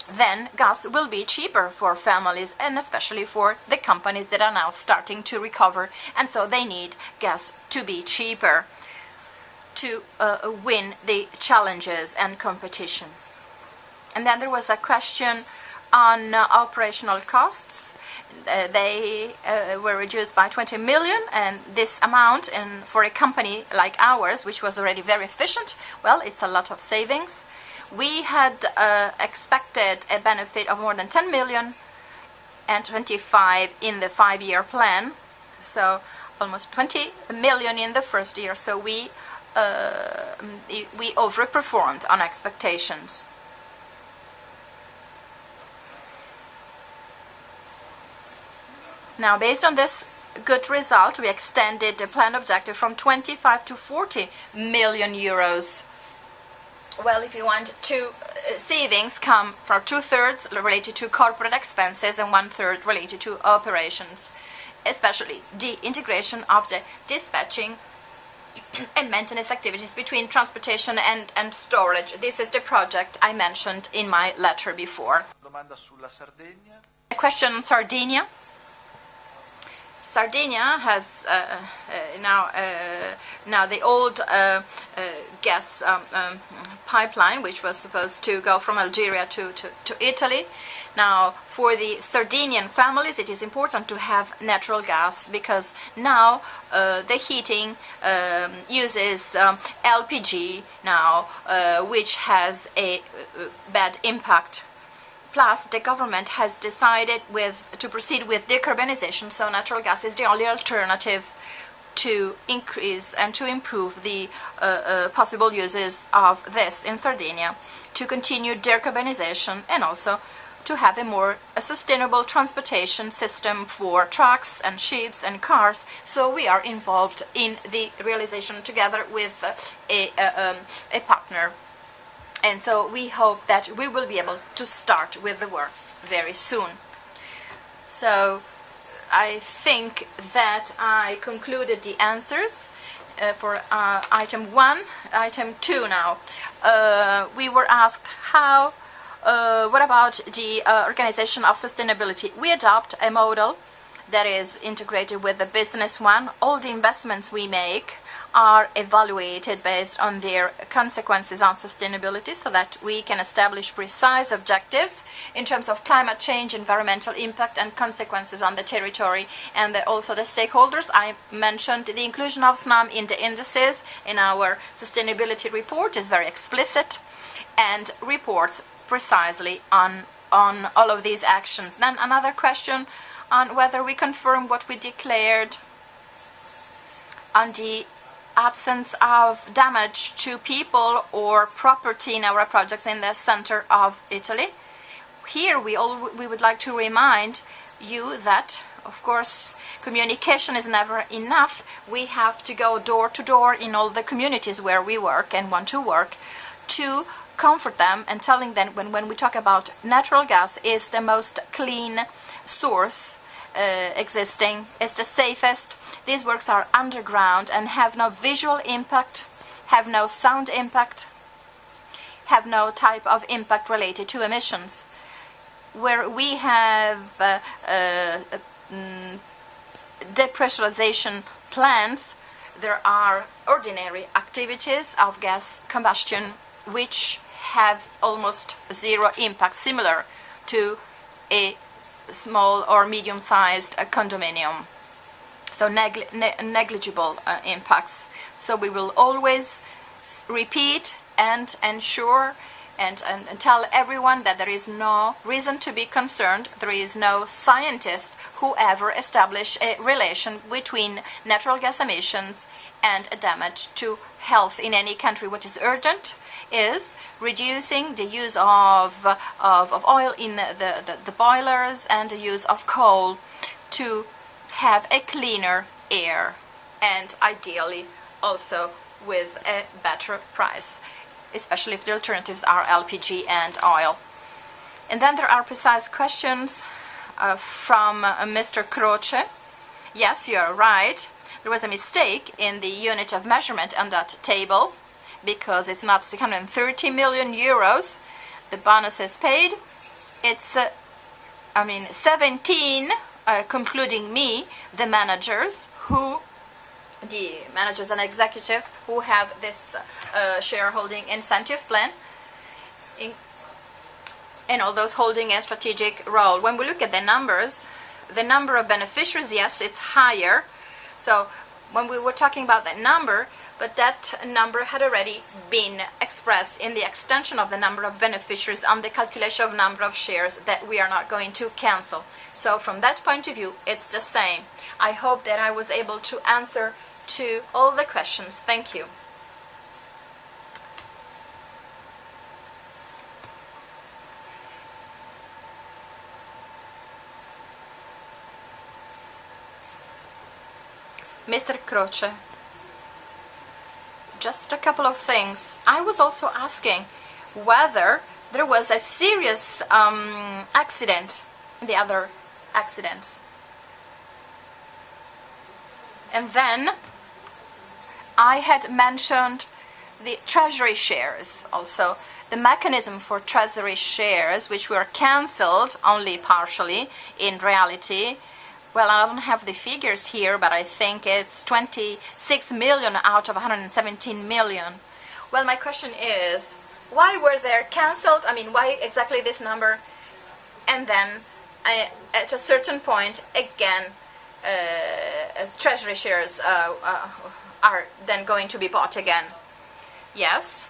then gas will be cheaper for families, and especially for the companies that are now starting to recover, and so they need gas to be cheaper to win the challenges and competition. And then there was a question on operational costs. They were reduced by 20 million, and this amount, and for a company like ours, which was already very efficient, well, it's a lot of savings. We had expected a benefit of more than 10 million and 25 in the 5-year plan, so almost 20 million in the first year. So we overperformed on expectations. Now, based on this good result, we extended the planned objective from 25 to 40 million euros. Well, if you want to, savings come from 2/3 related to corporate expenses and 1/3 related to operations, especially the integration of the dispatching and maintenance activities between transportation and storage. This is the project I mentioned in my letter before. domanda sulla Sardegna. A question on Sardinia. Sardinia has now the old gas pipeline, which was supposed to go from Algeria to Italy. Now, for the Sardinian families, it is important to have natural gas, because now the heating uses LPG now, which has a bad impact. Plus, the government has decided to proceed with decarbonization, so natural gas is the only alternative to increase and to improve the possible uses of this in Sardinia, to continue decarbonization, and also to have a sustainable transportation system for trucks and ships and cars. So we are involved in the realization together with a partner. And so we hope that we will be able to start with the works very soon. So I think that I concluded the answers for item 1. Item 2 now. We were asked what about the organization of sustainability? We adopt a model that is integrated with the business one. All the investments we make are evaluated based on their consequences on sustainability, so that we can establish precise objectives in terms of climate change, environmental impact, and consequences on the territory and also the stakeholders. I mentioned the inclusion of Snam in the indices in our sustainability report is very explicit and reports precisely on all of these actions. Then another question on whether we confirm what we declared on the absence of damage to people or property in our projects in the center of Italy. Here we would like to remind you that, of course, communication is never enough. We have to go door to door in all the communities where we work and want to work, to comfort them and telling them when we talk about natural gas is the most clean source existing, is the safest. These works are underground and have no visual impact, have no sound impact, have no type of impact related to emissions. Where we have depressurization plants, there are ordinary activities of gas combustion which have almost zero impact, similar to a small or medium-sized condominium. So negligible impacts. So we will always repeat and ensure and tell everyone that there is no reason to be concerned. There is no scientist who ever established a relation between natural gas emissions and damage to health in any country. What is urgent is reducing the use of oil in the boilers and the use of coal to have a cleaner air, and ideally also with a better price, especially if the alternatives are LPG and oil. And then there are precise questions from Mr. Croce. Yes, you are right. There was a mistake in the unit of measurement on that table, because it's not 630 million euros. The bonus is paid. It's 17, concluding me, the managers and executives who have this shareholding incentive plan, and all those holding a strategic role. When we look at the numbers, the number of beneficiaries, yes, it's higher. So when we were talking about that number, but that number had already been expressed in the extension of the number of beneficiaries on the calculation of number of shares that we are not going to cancel. So from that point of view, it's the same. I hope that I was able to answer to all the questions. Thank you. Mr. Croce, just a couple of things. I was also asking whether there was a serious accident in the other accidents. And then I had mentioned the treasury shares also. the mechanism for treasury shares, which were cancelled only partially in reality. Well, I don't have the figures here, but I think it's 26 million out of 117 million. Well, my question is, why were they cancelled? I mean, why exactly this number? And then at a certain point, again, treasury shares are then going to be bought again. Yes,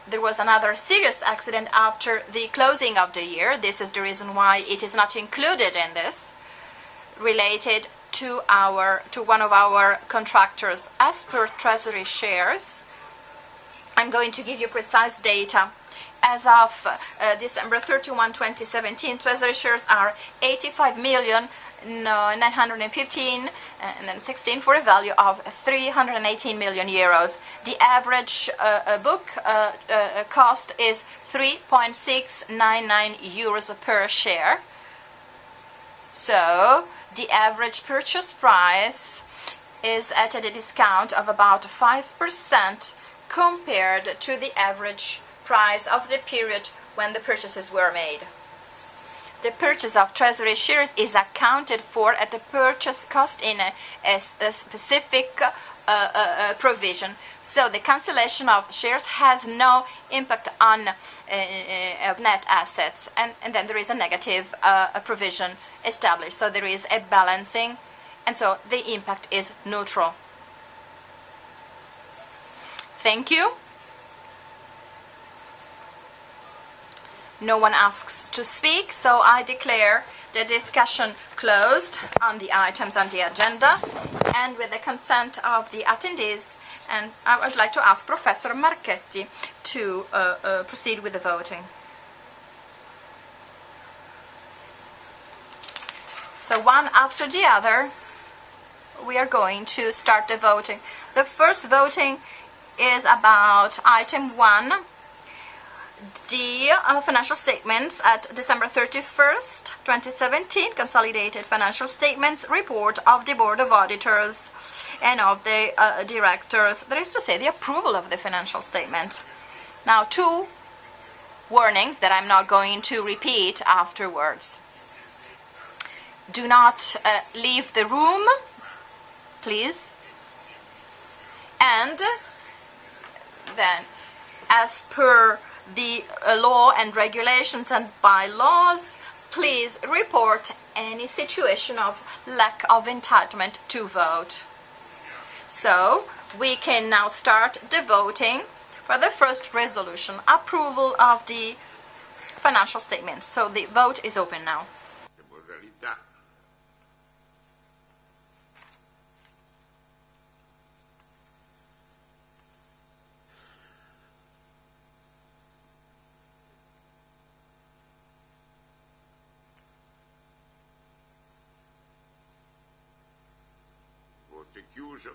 there was another serious accident after the closing of the year. This is the reason why it is not included in this, related to one of our contractors. As per treasury shares, I'm going to give you precise data. As of December 31, 2017, treasury shares are 85,915 and then 16 for a value of 318 million euros. The average book cost is 3.699 euros per share. So the average purchase price is at a discount of about 5% compared to the average price of the period when the purchases were made. The purchase of treasury shares is accounted for at the purchase cost in a specific provision. So the cancellation of shares has no impact on net assets, and then there is a negative provision established. So there is a balancing, and so the impact is neutral. Thank you. No one asks to speak, so I declare the discussion closed on the items on the agenda, and with the consent of the attendees, and I would like to ask Professor Marchetti to proceed with the voting. So one after the other, we are going to start the voting. The first voting is about item 1, the financial statements at December 31st, 2017, consolidated financial statements, report of the Board of Auditors and of the directors. That is to say, the approval of the financial statement. Now, 2 warnings that I'm not going to repeat afterwards. Do not leave the room, please. And then, as per the law and regulations and bylaws, please report any situation of lack of entitlement to vote. So we can now start the voting for the first resolution, approval of the financial statements. So the vote is open now. Modalità. Voto chiuso.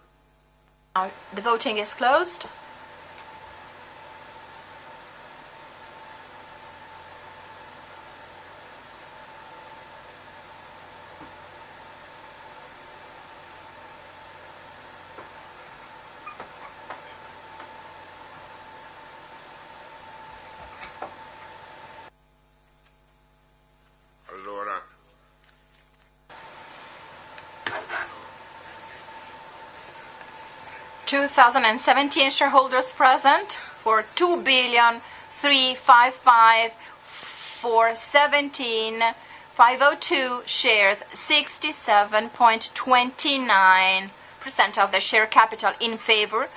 Now the voting is closed. Allora, 2017 shareholders present for 2,355,417,502 shares, 67.29% of the share capital in favor.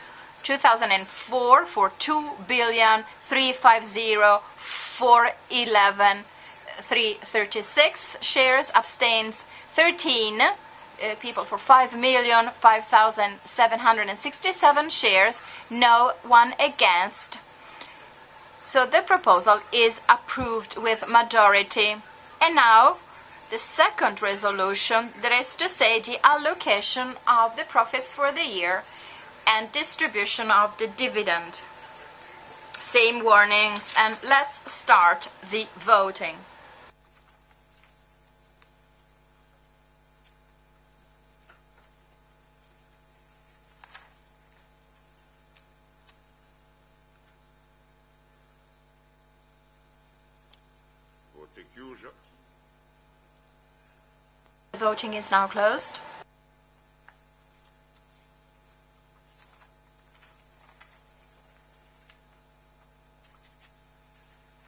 2004 for 2,350,411,336 shares, abstains 13 people for 5,005,767 shares, no one against. So the proposal is approved with majority. And now the second resolution, that is to say the allocation of the profits for the year and distribution of the dividend. Same warnings, and let's start the voting. è chiuso. The voting is now closed.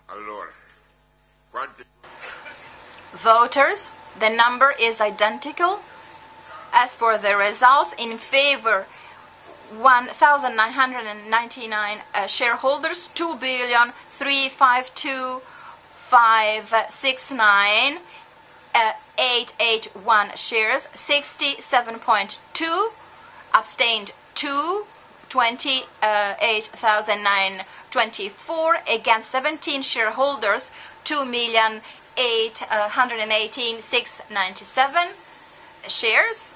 Allora, quanti... Voters, the number is identical. As for the results, in favor 1,999 shareholders, 2,352,569, 881 shares, 67.2, abstained 2, 28,924, against 17 shareholders, 2,818,697 shares.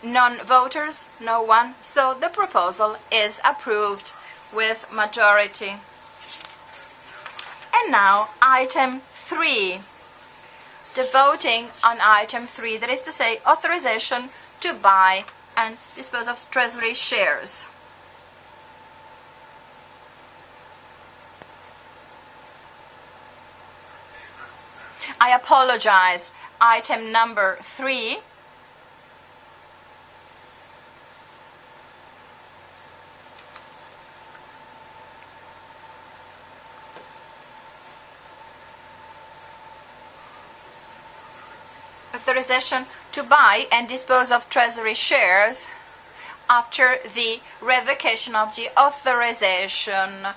Non-voters, no one. So the proposal is approved with majority. And now item 3. The voting on item 3, that is to say, authorization to buy and dispose of treasury shares. I apologize. Item number 3. Authorization to buy and dispose of treasury shares after the revocation of the authorization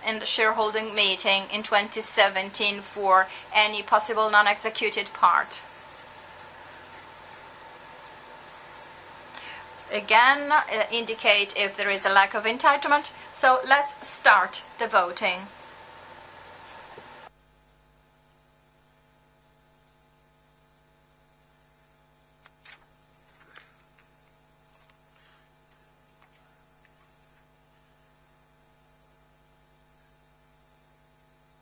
in the shareholding meeting in 2017 for any possible non-executed part. Again, indicate if there is a lack of entitlement. So let's start the voting.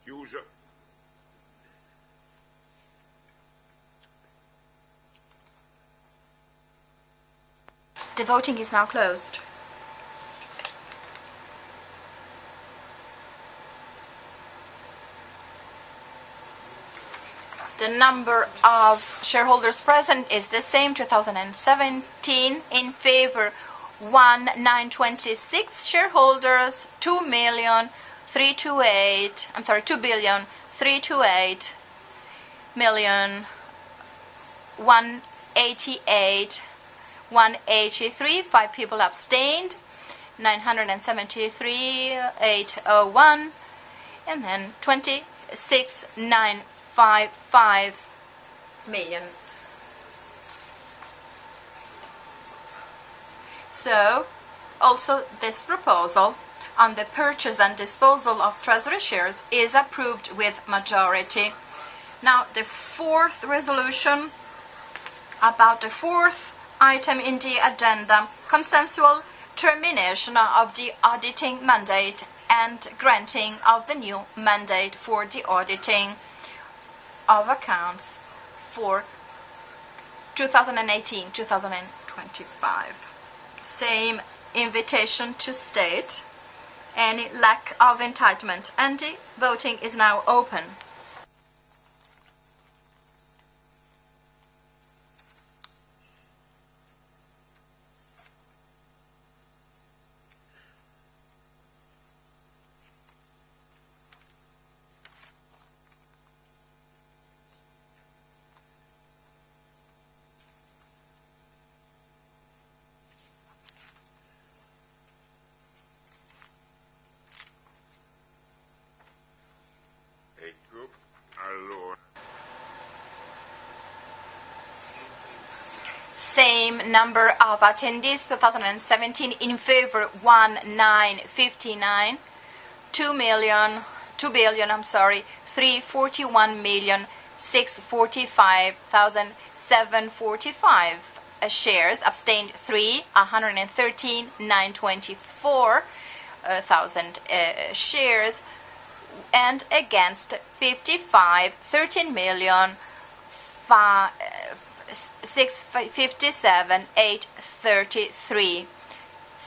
Chiuso. The voting is now closed. The number of shareholders present is the same, 2017. In favor, 1,926 shareholders, 2,388,183. 5 people abstained. 973,801, and then 26,955 million. So, also this proposal on the purchase and disposal of treasury shares is approved with majority. Now, the fourth resolution about the fourth item in the agenda, consensual termination of the auditing mandate and granting of the new mandate for the auditing of accounts for 2018-2025. Same invitation to state any lack of entitlement, and the voting is now open. Ecco, allora. Same number of attendees, 2017 in favor 1,959, 341,645,745 shares, abstained 3, 113,924,000 shares, and against 55, 13,657,833,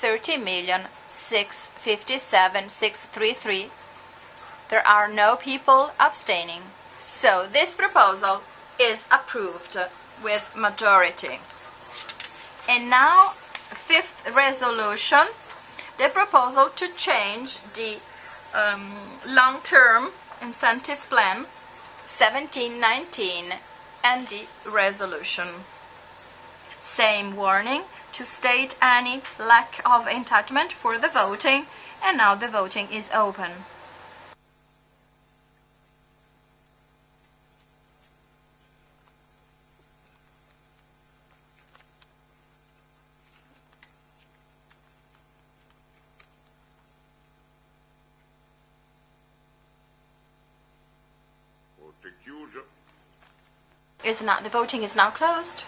30,657,633 There are no people abstaining. So this proposal is approved with majority. And now, fifth resolution, the proposal to change the long-term incentive plan 1719 and the resolution. Same warning to state any lack of entitlement for the voting, and now the voting is open. Voto è chiuso. The voting is now closed.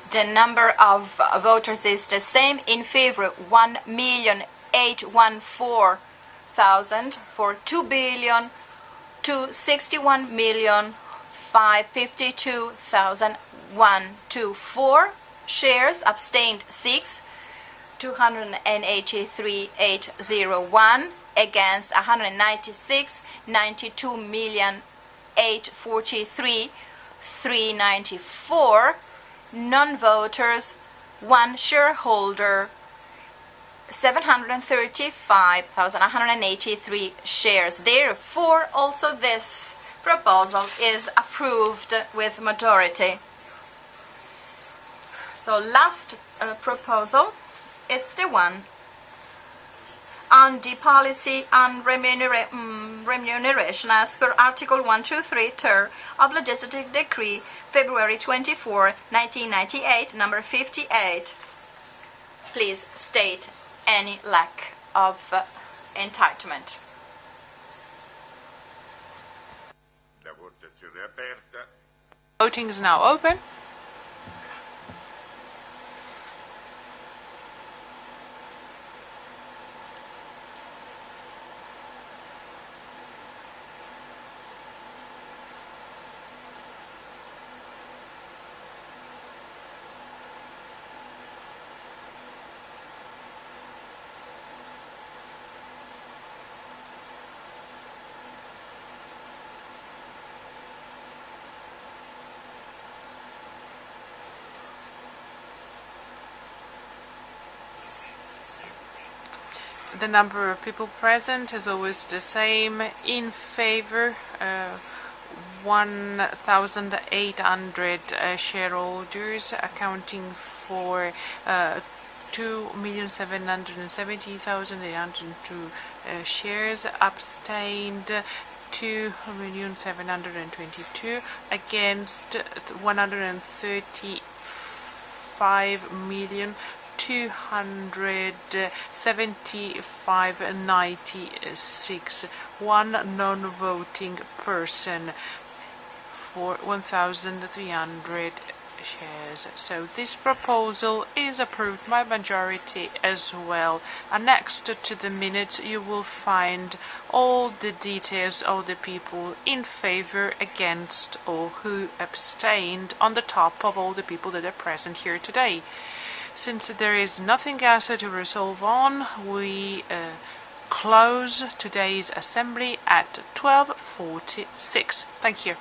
The number of voters is the same. In favor, 1,814,000 for 2,261,552,124 shares. Abstained 6, 283,801 against 196, 92,843,394. Non-voters, 1 shareholder, 735,183 shares. Therefore, also this proposal is approved with majority. So last proposal, it's the one on the policy on remuneration as per Article 123 ter of Legislative Decree February 24, 1998, number 58. Please state any lack of entitlement. La votazione è aperta. Voting is now open. The number of people present is always the same. In favor, 1,800 shareholders, accounting for 2,770,802 shares. Abstained 2,722 against 135,275,96. One non-voting person for 1,300 shares. So this proposal is approved by majority as well. Annexed to the minutes you will find all the details of the people in favor, against, or who abstained on the top of all the people that are present here today. Since there is nothing else to resolve on, we close today's assembly at 12:46. Thank you.